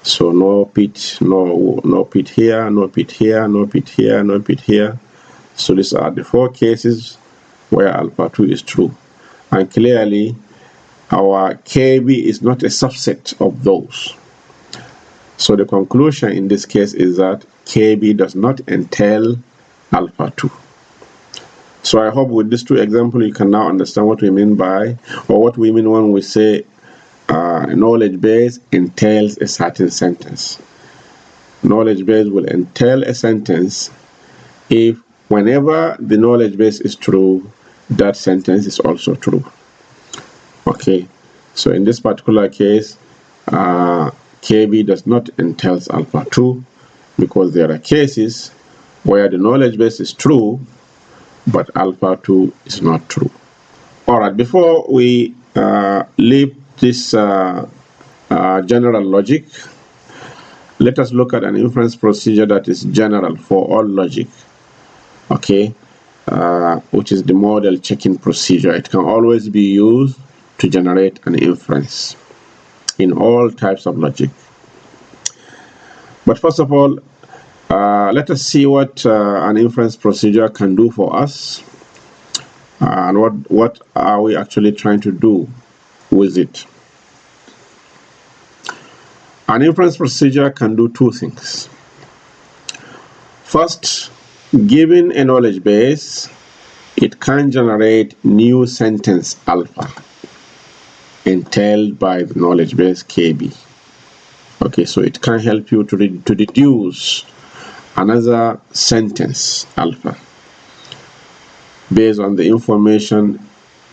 So no pit, no pit here, no pit here, no pit here, no pit here. So these are the 4 cases where alpha 2 is true, and clearly our KB is not a subset of those. So the conclusion in this case is that KB does not entail alpha 2. So I hope with these 2 examples you can now understand what we mean by, or what we mean when we say knowledge base entails a certain sentence. Knowledge base will entail a sentence if whenever the knowledge base is true, that sentence is also true. Okay, so in this particular case, KB does not entail alpha 2 because there are cases where the knowledge base is true but alpha 2 is not true. Alright, before we leave this general logic, let us look at an inference procedure that is general for all logic, okay, which is the model checking procedure. It can always be used to generate an inference in all types of logic. But first of all, let us see what an inference procedure can do for us, and what are we actually trying to do with it. An inference procedure can do 2 things. First, given a knowledge base, it can generate new sentence alpha entailed by the knowledge base KB. Okay, so it can help you to deduce another sentence alpha based on the information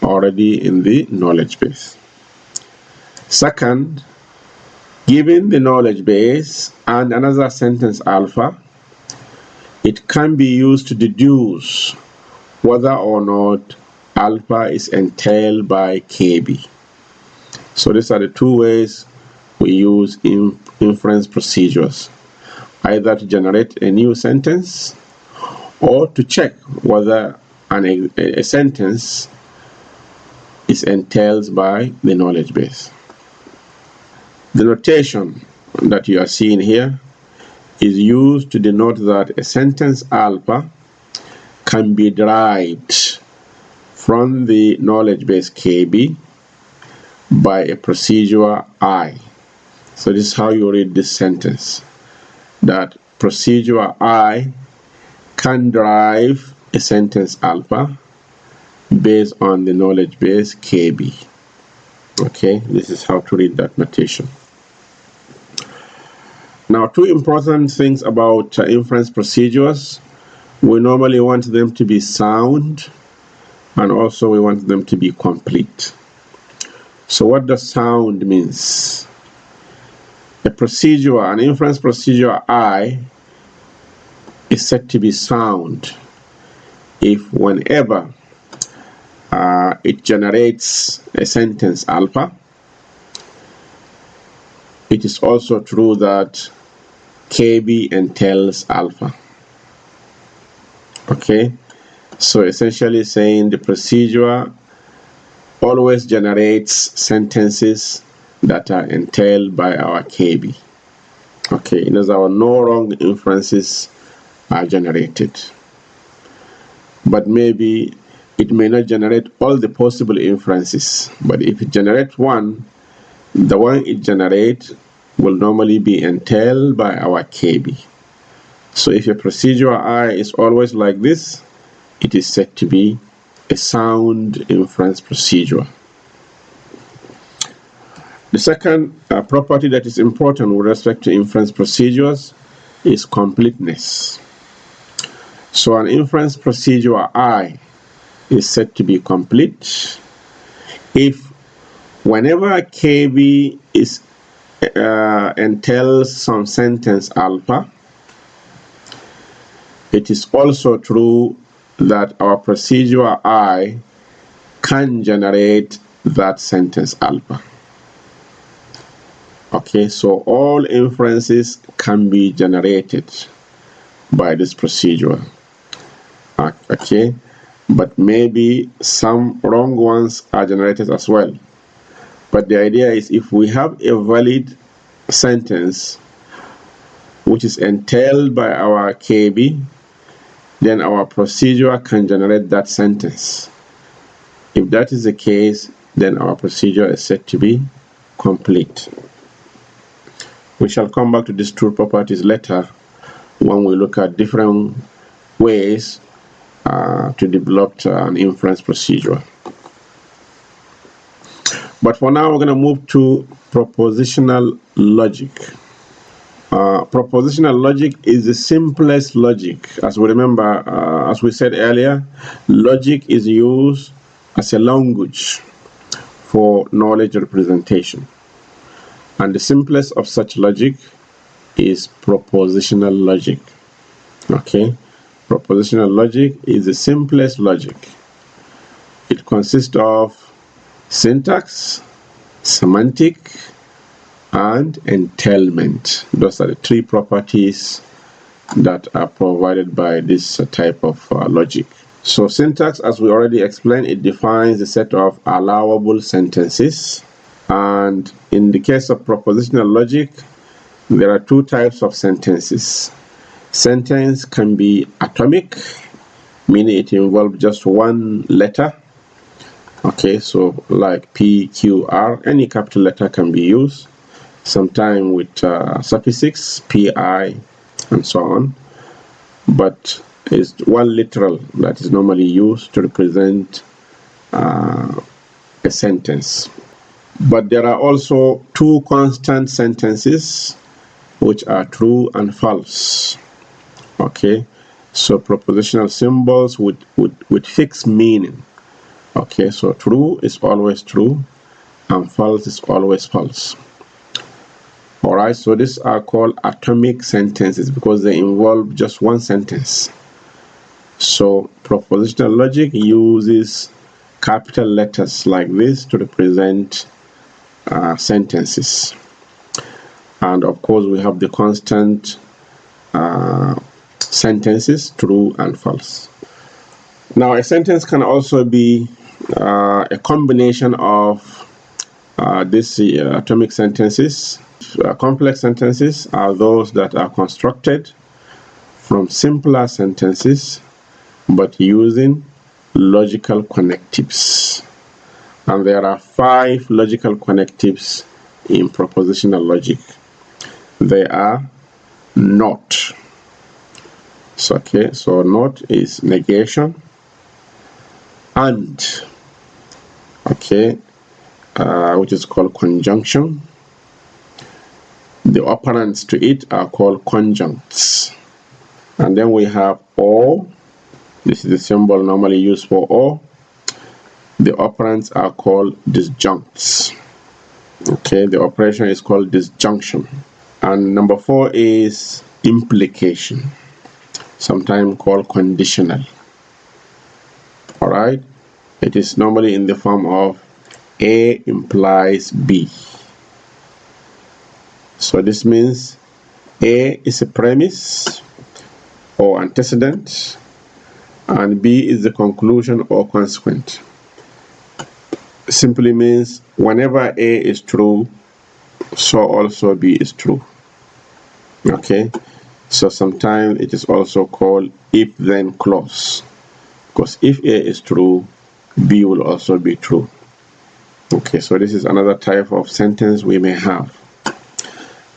already in the knowledge base. Second, given the knowledge base and another sentence alpha, it can be used to deduce whether or not alpha is entailed by KB. So these are the 2 ways we use inference procedures, either to generate a new sentence or to check whether a sentence is entailed by the knowledge base. The notation that you are seeing here is used to denote that a sentence alpha can be derived from the knowledge base KB by a procedure I. So this is how you read this sentence, that procedure I can derive a sentence alpha based on the knowledge base KB. Okay, this is how to read that notation. Now, 2 important things about inference procedures. We normally want them to be sound, and also we want them to be complete. So what does sound means? an inference procedure I is said to be sound if whenever it generates a sentence alpha, it is also true that KB entails alpha. Okay, so essentially saying the procedure always generates sentences that are entailed by our KB. Okay, in other words, no wrong inferences are generated. But maybe it may not generate all the possible inferences, but if it generates one, the one it generates will normally be entailed by our KB. So if a procedure I is always like this, it is said to be a sound inference procedure. The second property that is important with respect to inference procedures is completeness. So an inference procedure I is said to be complete if whenever KB is entails some sentence alpha, it is also true that our procedure I can generate that sentence alpha. Okay, so all inferences can be generated by this procedure. Okay, but maybe some wrong ones are generated as well. But the idea is if we have a valid sentence which is entailed by our KB, then our procedure can generate that sentence. If that is the case, then our procedure is said to be complete. We shall come back to these two properties later when we look at different ways to develop an inference procedure. But for now, we're going to move to propositional logic. Propositional logic is the simplest logic. As we remember, as we said earlier, logic is used as a language for knowledge representation. And the simplest of such logic is propositional logic. Okay, propositional logic is the simplest logic. It consists of syntax, semantic, and entailment. Those are the three properties that are provided by this type of logic. So syntax, as we already explained, it defines a set of allowable sentences. And in the case of propositional logic, there are two types of sentences. Sentence can be atomic, meaning it involves just one letter. Okay, so like P, Q, R, any capital letter can be used, sometimes with suffix, PI, and so on. But it's one literal that is normally used to represent a sentence. But there are also two constant sentences which are true and false. Okay, so propositional symbols with fixed meaning. Okay, so true is always true and false is always false. Alright, so these are called atomic sentences because they involve just one sentence. So propositional logic uses capital letters like this to represent sentences. And of course we have the constant sentences, true and false. Now a sentence can also be a combination of these atomic sentences. Complex sentences are those that are constructed from simpler sentences but using logical connectives. And there are 5 logical connectives in propositional logic. They are not. So, okay, so not is negation. And, okay, which is called conjunction. The operands to it are called conjuncts. And then we have or. This is the symbol normally used for or. The operands are called disjuncts. Okay, the operation is called disjunction. And number 4 is implication, sometimes called conditional. All right, it is normally in the form of A implies B. So this means A is a premise or antecedent, and B is the conclusion or consequent. Simply means whenever A is true, so also B is true. Okay, so sometimes it is also called if-then clause, because if A is true, B will also be true. Okay, so this is another type of sentence we may have.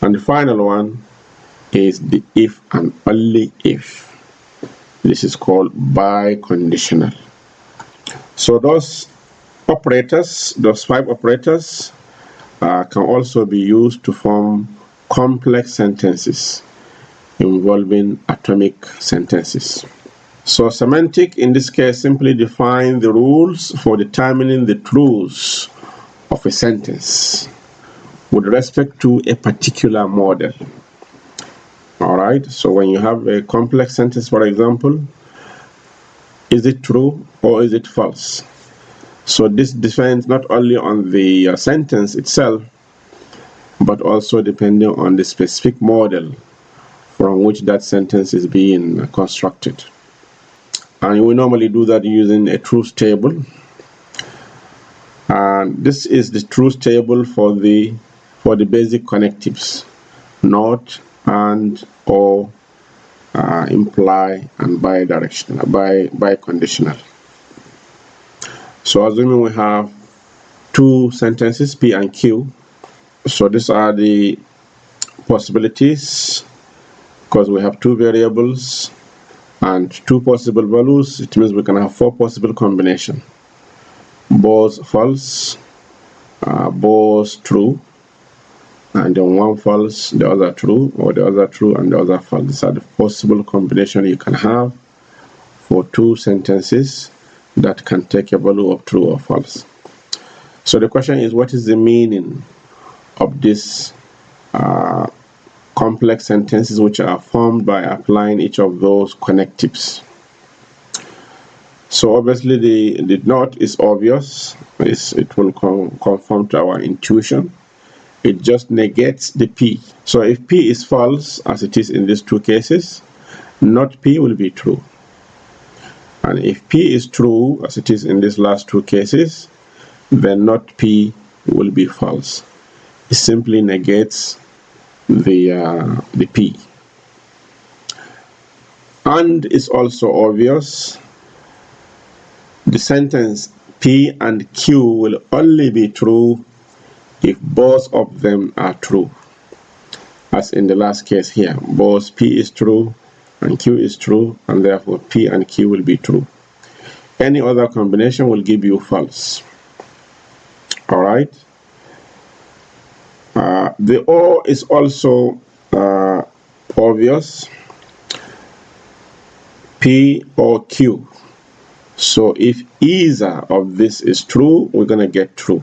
And the final one is the if and only if. This is called biconditional. So those operators, those 5 operators, can also be used to form complex sentences involving atomic sentences. So semantic in this case simply define the rules for determining the truths of a sentence with respect to a particular model. Alright, so when you have a complex sentence, for example, is it true or is it false? So this depends not only on the sentence itself, but also depending on the specific model from which that sentence is being constructed. And we normally do that using a truth table. And this is the truth table for the basic connectives: not, and, or, imply, and bidirectional, biconditional. So assuming we have 2 sentences, P and Q, so these are the possibilities. Because we have 2 variables and 2 possible values, it means we can have 4 possible combinations: both false, both true, and then one false, the other true, or the other true and the other false. These are the possible combination you can have for 2 sentences that can take a value of true or false. So the question is, what is the meaning of this complex sentences which are formed by applying each of those connectives? So obviously the not is obvious. It will conform to our intuition. It just negates the P. So if P is false, as it is in these 2 cases, not P will be true. And if P is true, as it is in these last 2 cases, then not P will be false. It simply negates the P. And it's also obvious. The sentence P and Q will only be true if both of them are true. As in the last case here, both P is true and Q is true, and therefore P and Q will be true. Any other combination will give you false. Alright? The O is also obvious. P or Q. So if either of this is true, we're going to get true.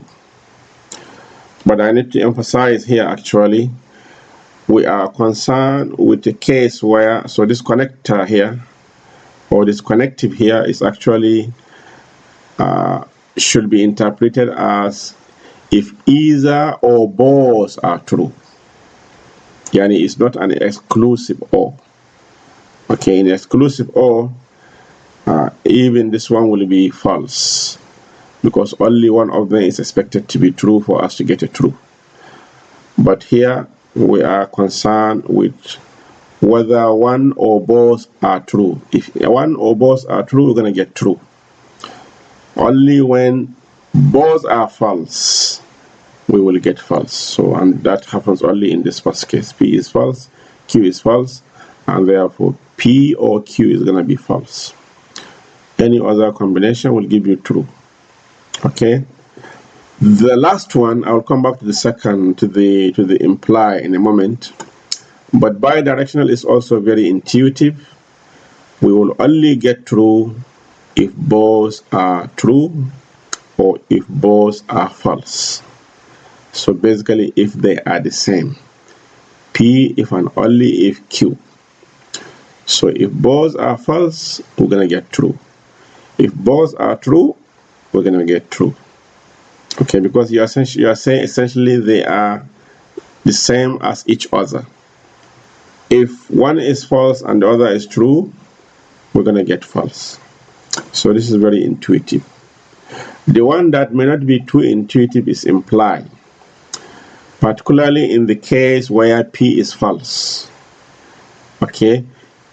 But I need to emphasize here, actually, we are concerned with the case where, so this connector here, or this connective here, is actually should be interpreted as if either or both are true. Yani it's not an exclusive or. Okay, in exclusive or, even this one will be false, because only one of them is expected to be true for us to get a true. But here we are concerned with whether one or both are true. If one or both are true, we're going to get true. Only when both are false, we will get false. So, and that happens only in this first case. P is false, Q is false, and therefore P or Q is going to be false. Any other combination will give you true. Okay. The last one, I'll come back to the second, to the imply in a moment. But bidirectional is also very intuitive. We will only get true if both are true or if both are false. So basically, if they are the same. P if and only if Q. So if both are false, we're going to get true. If both are true, we're going to get true. Okay, because you are saying essentially they are the same as each other. If one is false and the other is true, we're going to get false. So this is very intuitive. The one that may not be too intuitive is implied, particularly in the case where P is false. Okay,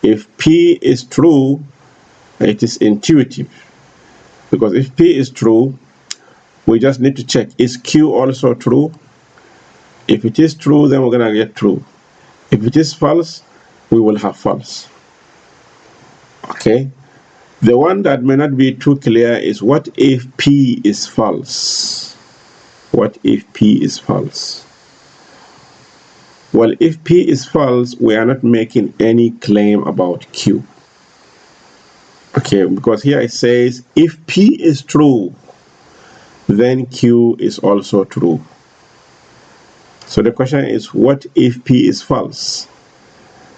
if P is true, it is intuitive, because if P is true, we just need to check, is Q also true? If it is true, then we're going to get true. If it is false, we will have false. Okay, the one that may not be too clear is, what if P is false? What if P is false? Well, if P is false, we are not making any claim about Q. Okay, because here it says, if P is true, then Q is also true. So the question is, what if P is false?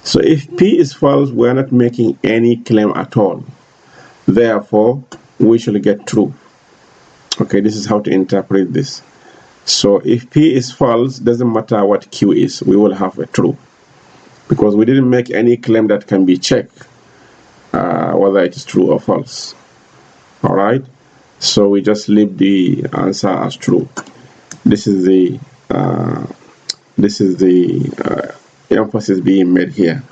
So if P is false, we are not making any claim at all. Therefore, we should get true. Okay, this is how to interpret this. So if P is false, doesn't matter what Q is, we will have a true, because we didn't make any claim that can be checked whether it is true or false. All right, so we just leave the answer as true. This is the emphasis being made here,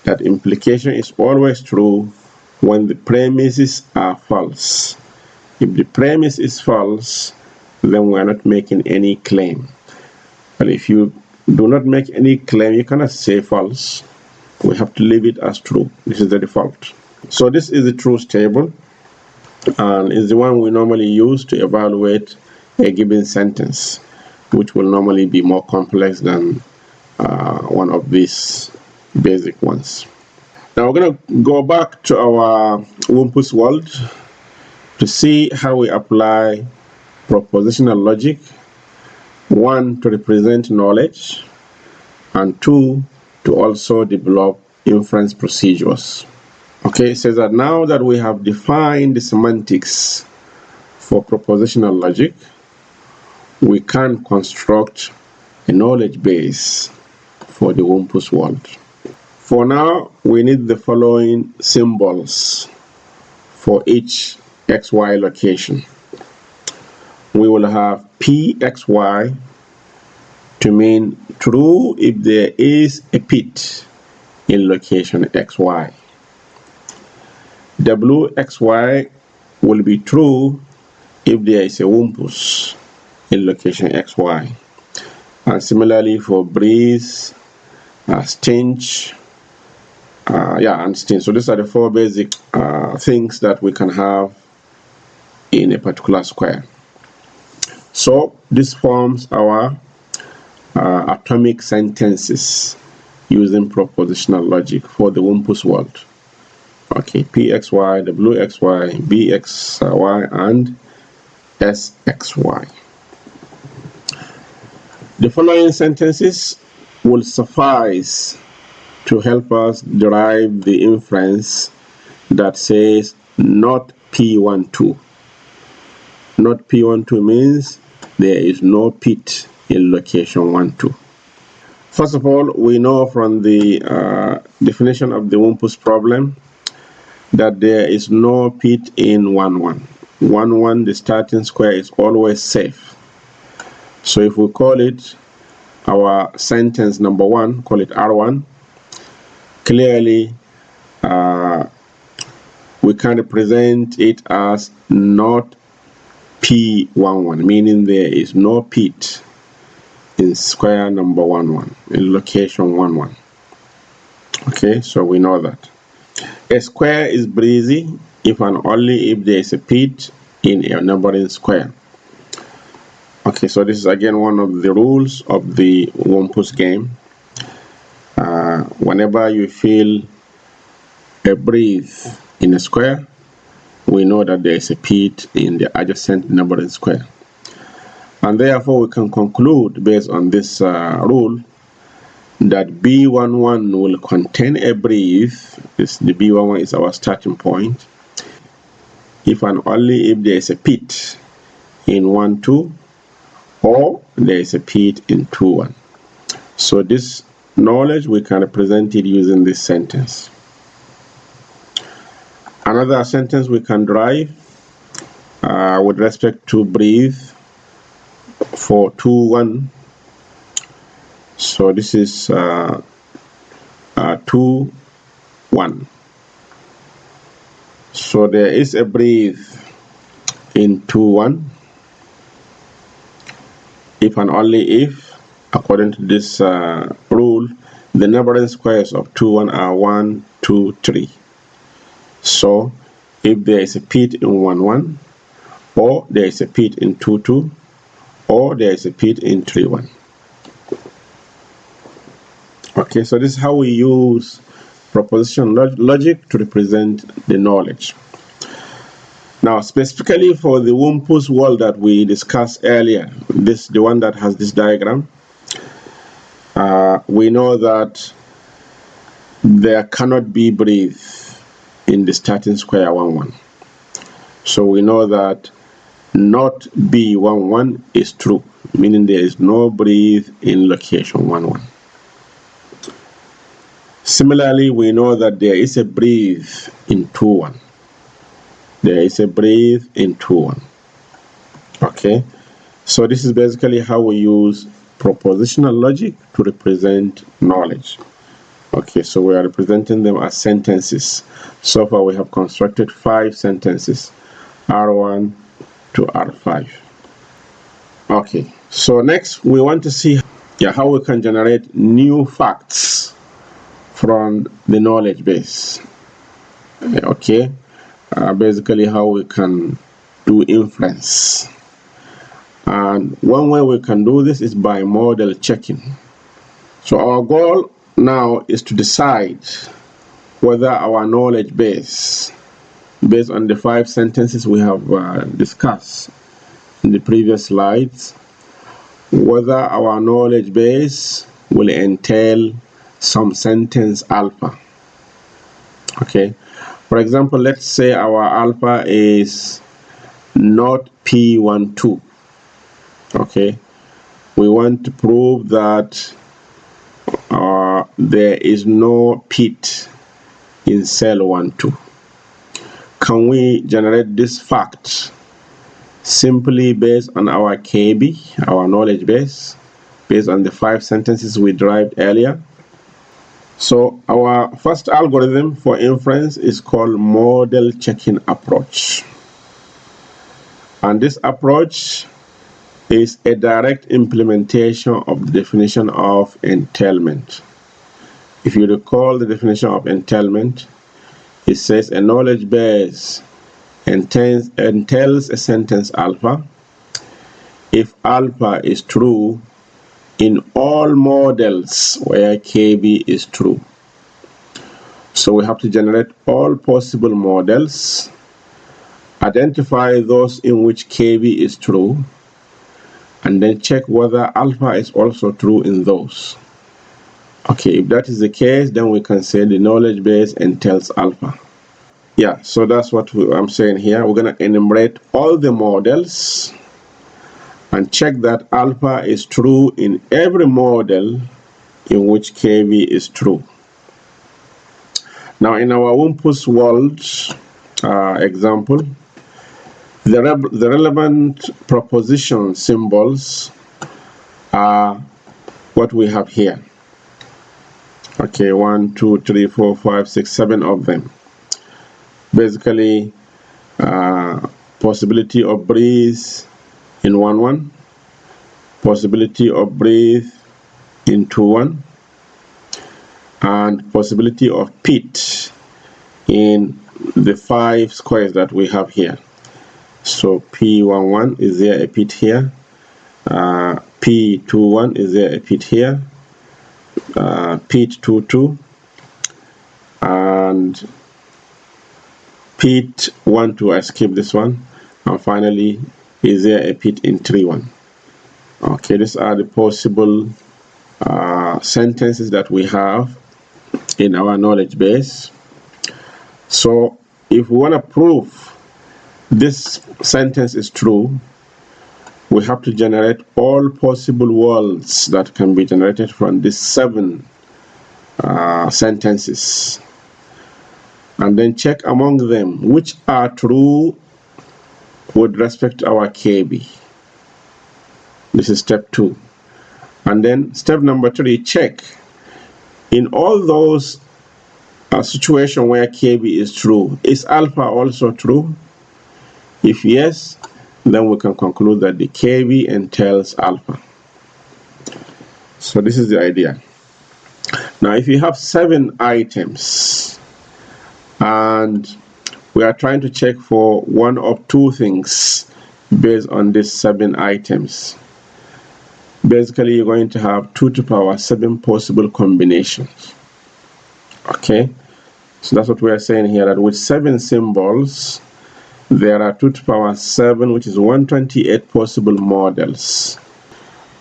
that implication is always true when the premises are false. If the premise is false, then we are not making any claim. But if you do not make any claim, you cannot say false. We have to leave it as true. This is the default. So this is the truth table, and is the one we normally use to evaluate a given sentence, which will normally be more complex than one of these basic ones. Now we're going to go back to our Wumpus world to see how we apply propositional logic, 1 to represent knowledge, and 2 to also develop inference procedures. Okay, it says that now that we have defined the semantics for propositional logic, we can construct a knowledge base for the Wumpus world. For now, we need the following symbols for each XY location. We will have PXY to mean true if there is a pit in location XY. WXY will be true if there is a Wumpus in location XY. And similarly for breeze, stench, and stench. So these are the 4 basic things that we can have in a particular square. So this forms our atomic sentences using propositional logic for the Wumpus world. Okay, PXY, WXY, BXY, and SXY. The following sentences will suffice to help us derive the inference that says not P12. Not P12 means there is no pit in location 12. First of all, we know from the definition of the Wumpus problem that there is no pit in 11. 11, the starting square is always safe. So if we call it our sentence number 1, call it R1, clearly we can represent it as not P11, meaning there is no pit in square number 11, in location 11. Okay, so we know that. A square is breezy if and only if there is a pit in a neighboring square. Okay, so this is again one of the rules of the Wumpus game. Whenever you feel a breeze in a square, we know that there is a pit in the adjacent neighboring square. And therefore we can conclude based on this rule that B11 will contain a breathe. The B11 is our starting point. If and only if there is a pit in 1-2 or there is a pit in 2-1. So this knowledge we can represent it using this sentence. Another sentence we can derive with respect to breathe for 2-1. So this is 2-1. So there is a breathe in 2-1 if and only if, according to this rule, the neighboring squares of 2-1 are 1, 2, 3. So if there is a pit in 1-1, or there is a pit in 2-2, or there is a pit in 3-1. Okay, so this is how we use propositional logic to represent the knowledge. Now, specifically for the Wumpus world that we discussed earlier, the one that has this diagram, we know that there cannot be breathe in the starting square 1-1. So we know that not B11 is true, meaning there is no breathe in location 1-1. Similarly, we know that there is a breathe in 2-1. There is a breathe in 2-1. Okay, so this is basically how we use propositional logic to represent knowledge. Okay, so we are representing them as sentences. So far we have constructed 5 sentences, R1 to R5. Okay, so next we want to see how we can generate new facts from the knowledge base. Okay, basically how we can do inference. And one way we can do this is by model checking. So our goal now is to decide whether our knowledge base, based on the 5 sentences we have discussed in the previous slides, whether our knowledge base will entail some sentence alpha. Okay, for example, let's say our alpha is not P12. Okay, we want to prove that there is no pit in cell 1-2. Can we generate this fact simply based on our KB, our knowledge base, based on the 5 sentences we derived earlier? So our first algorithm for inference is called model checking approach. And this approach is a direct implementation of the definition of entailment. If you recall the definition of entailment, it says a knowledge base entails a sentence alpha if alpha is true in all models where KB is true. So we have to generate all possible models, identify those in which KB is true, and then check whether alpha is also true in those. Okay, if that is the case, then we can say the knowledge base entails alpha. Yeah, so that's what I'm saying here. We're going to enumerate all the models and check that alpha is true in every model in which KB is true. Now, in our Wumpus world example, the relevant proposition symbols are what we have here. Okay, 1, 2, 3, 4, 5, 6, 7 of them. Basically, possibility of breathe in 1-1, possibility of breathe in 2-1, and possibility of pit in the 5 squares that we have here. So P11 is there a pit here, P21 is there a pit here, pit 22, and pit 12, I skip this one, and finally is there a pit in 3-1. Okay, these are the possible sentences that we have in our knowledge base. So if we want to prove this sentence is true, we have to generate all possible worlds that can be generated from these 7 sentences, and then check among them which are true with respect to our KB. This is step 2. And then step number 3, check in all those situations where KB is true, is alpha also true? If yes, then we can conclude that the KB entails alpha. So this is the idea. Now if you have 7 items and we are trying to check for one of 2 things based on these 7 items, basically you're going to have 2 to the power 7 possible combinations. Okay, so that's what we are saying here, that with 7 symbols there are 2 to the power 7, which is 128 possible models,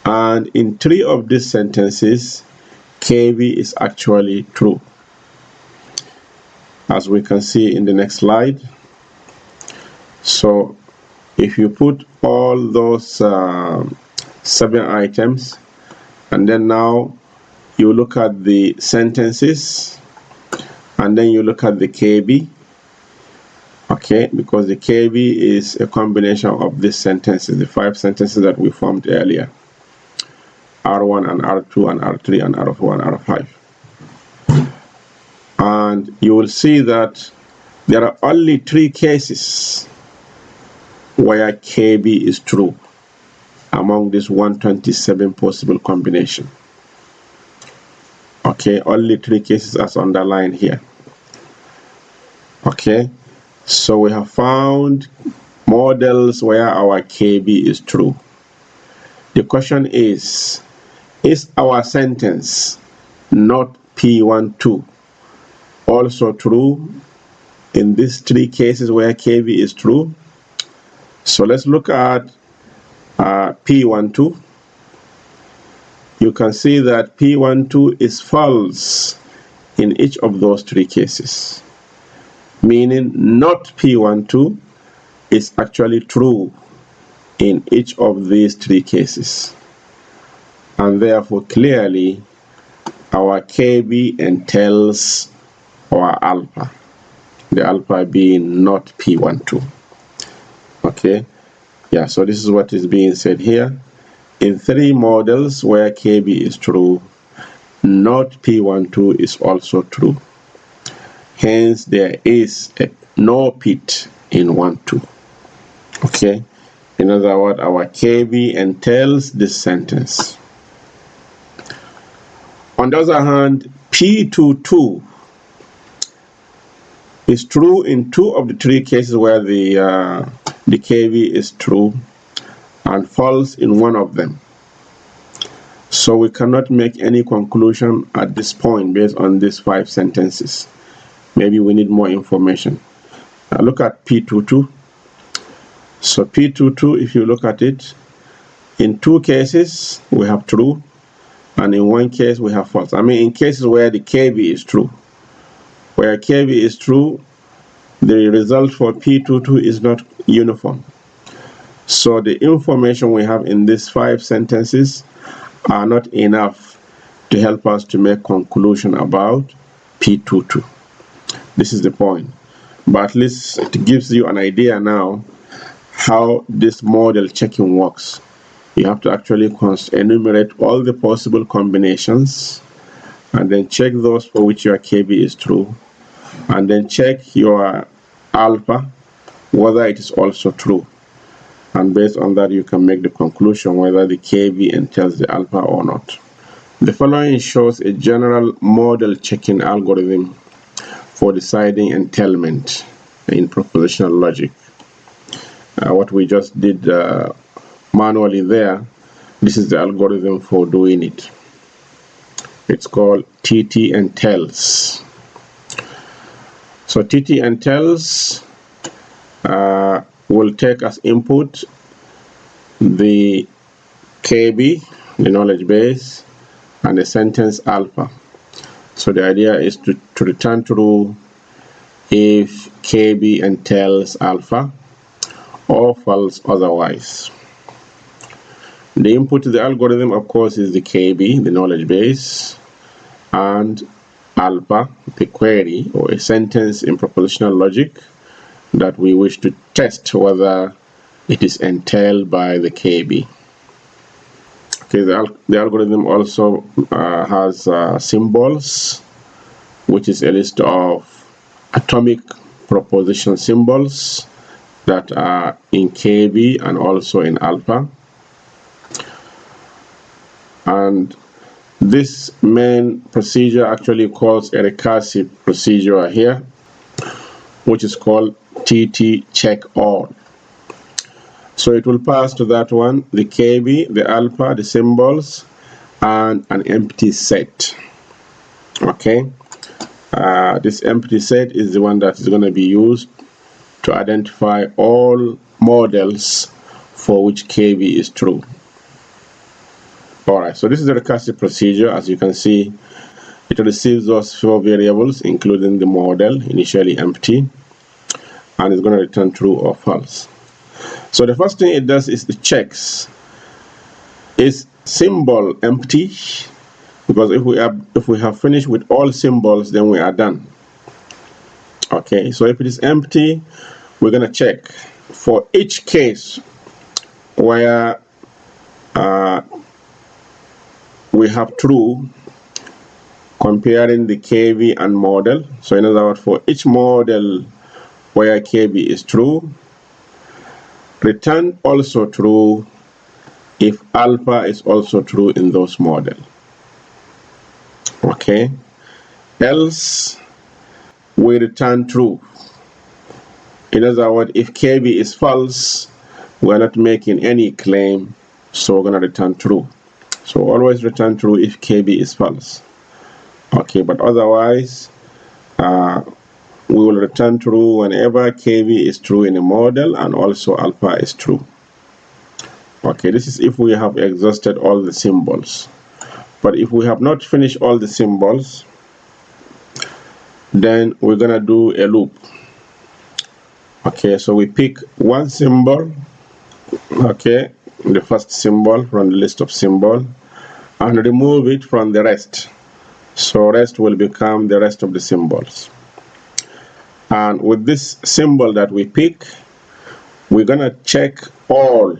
and in 3 of these sentences KB is actually true, as we can see in the next slide. So if you put all those 7 items, and then now you look at the sentences, and then you look at the KB, okay, because the KB is a combination of these sentences, the 5 sentences that we formed earlier, R1 and R2 and R3 and R4 and R5. And you will see that there are only 3 cases where KB is true among this 127 possible combination. Okay, only 3 cases as underlined here. Okay, so we have found models where our KB is true. The question is our sentence not P12 also true in these 3 cases where KB is true? So let's look at P12. You can see that P12 is false in each of those 3 cases, meaning not P12 is actually true in each of these 3 cases, and therefore clearly our KB entails our alpha, the alpha being not P12. Okay, yeah, so this is what is being said here. In 3 models where KB is true, not P12 is also true. Hence there is no pit in 12. Okay, in other words, our KB entails this sentence. On the other hand, P22 is true in 2 of the 3 cases where the KB is true, and false in 1 of them. So we cannot make any conclusion at this point based on these 5 sentences. Maybe we need more information. Now look at P22. So P22, if you look at it, in 2 cases we have true, and in 1 case we have false. I mean, in cases where the KB is true. Where KB is true, the result for P22 is not uniform. So the information we have in these 5 sentences are not enough to help us to make conclusion about P22. This is the point. But at least it gives you an idea now how this model checking works. You have to actually enumerate all the possible combinations, and then check those for which your KB is true, and then check your alpha whether it is also true. And based on that, you can make the conclusion whether the KB entails the alpha or not. The following shows a general model checking algorithm for deciding entailment in propositional logic. What we just did manually there, this is the algorithm for doing it. It's called TT entails. So TT entails will take as input the KB, the knowledge base, and a sentence alpha. So the idea is to return true if KB entails alpha, or false otherwise. The input to the algorithm, of course, is the KB, the knowledge base, and alpha, the query or a sentence in propositional logic that we wish to test whether it is entailed by the KB. Okay, the algorithm also has symbols, which is a list of atomic proposition symbols that are in KB and also in alpha. And this main procedure actually calls a recursive procedure here, which is called TT check all. So it will pass to that one the KB, the alpha, the symbols, and an empty set. Okay, this empty set is the one that is going to be used to identify all models for which KB is true. Alright, so this is the recursive procedure. As you can see, it receives those 4 variables, including the model, initially empty, and it's going to return true or false. So the first thing it does is it checks, is symbol empty? Because if we have finished with all symbols, then we are done. Okay, so if it is empty, we're going to check for each case where we have true, comparing the KB and model. So in other words, for each model where KB is true, return also true if alpha is also true in those models. Okay, else we return true. In other words, if KB is false, we're not making any claim, so we're going to return true. So always return true if KB is false. Okay, but otherwise, we will return true whenever KB is true in a model and also alpha is true. Okay, this is if we have exhausted all the symbols. But if we have not finished all the symbols, then we're going to do a loop. Okay, so we pick one symbol, okay, the first symbol from the list of symbols, and remove it from the rest. So rest will become the rest of the symbols. And with this symbol that we pick, we're going to check all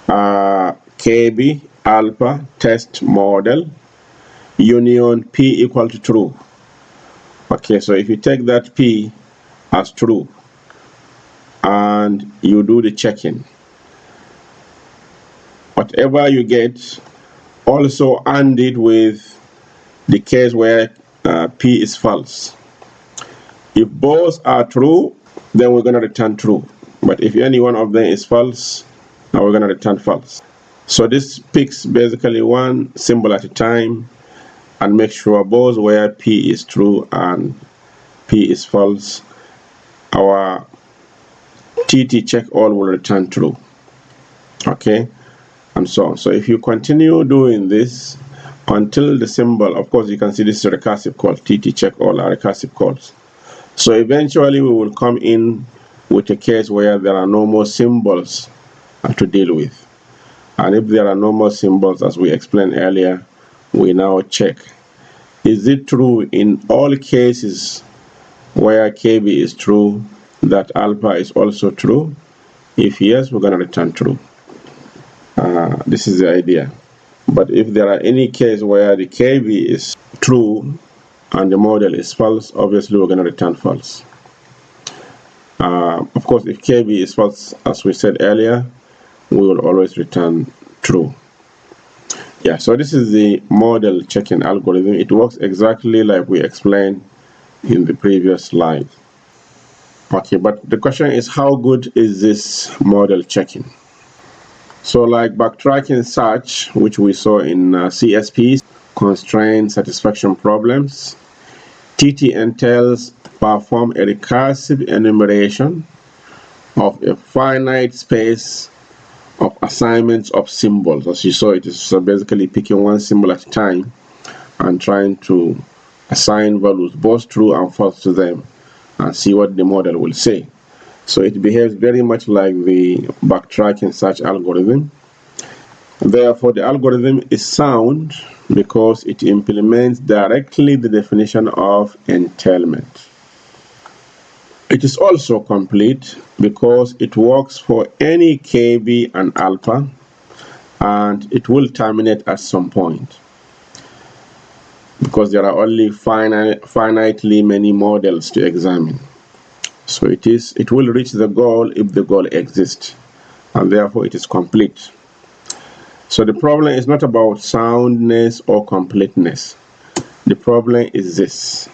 KB, alpha, test, model, union P equal to true. Okay, so if you take that P as true and you do the checking, whatever you get, also AND it with the case where P is false. If both are true, then we're going to return true. But if any one of them is false, now we're going to return false. So this picks basically one symbol at a time and make sure both where P is true and P is false, our TT check all will return true. Okay, and so on. So if you continue doing this until the symbol, of course you can see this is a recursive call, TT check all are recursive calls. So eventually we will come in with a case where there are no more symbols to deal with. And if there are no more symbols, as we explained earlier, we now check, is it true in all cases where KB is true that alpha is also true? If yes, we're going to return true. This is the idea. But if there are any case where the KB is true and the model is false, obviously we're going to return false. Of course, if KB is false, as we said earlier, we will always return true. Yeah, so this is the model checking algorithm. It works exactly like we explained in the previous slide. Okay, but the question is, how good is this model checking? So like backtracking search, which we saw in CSP, constraint satisfaction problems, TT entails perform a recursive enumeration of a finite space of assignments of symbols. As you saw, it is basically picking one symbol at a time and trying to assign values, both true and false, to them and see what the model will say. So it behaves very much like the backtracking search algorithm. Therefore, the algorithm is sound because it implements directly the definition of entailment. It is also complete because it works for any KB and alpha, and it will terminate at some point because there are only finitely many models to examine. So it will reach the goal if the goal exists, and therefore it is complete. So the problem is not about soundness or completeness. The problem is this: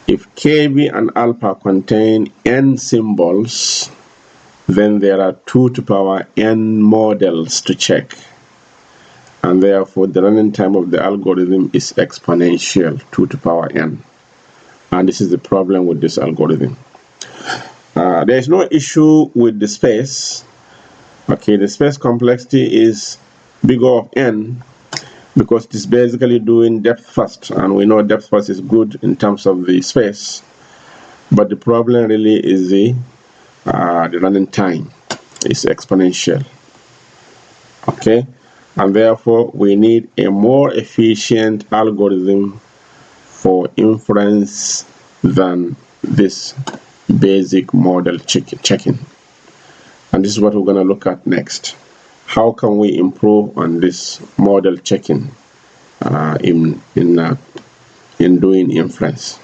if KB and alpha contain n symbols, then there are 2 to the power n models to check, and therefore the running time of the algorithm is exponential, 2 to the power n. And this is the problem with this algorithm. There is no issue with the space. Okay, the space complexity is big O of n because it is basically doing depth first, and we know depth first is good in terms of the space. But the problem really is the running time is exponential. Okay, and therefore we need a more efficient algorithm for inference than this basic model checking. And this is what we're going to look at next. How can we improve on this model checking in doing inference?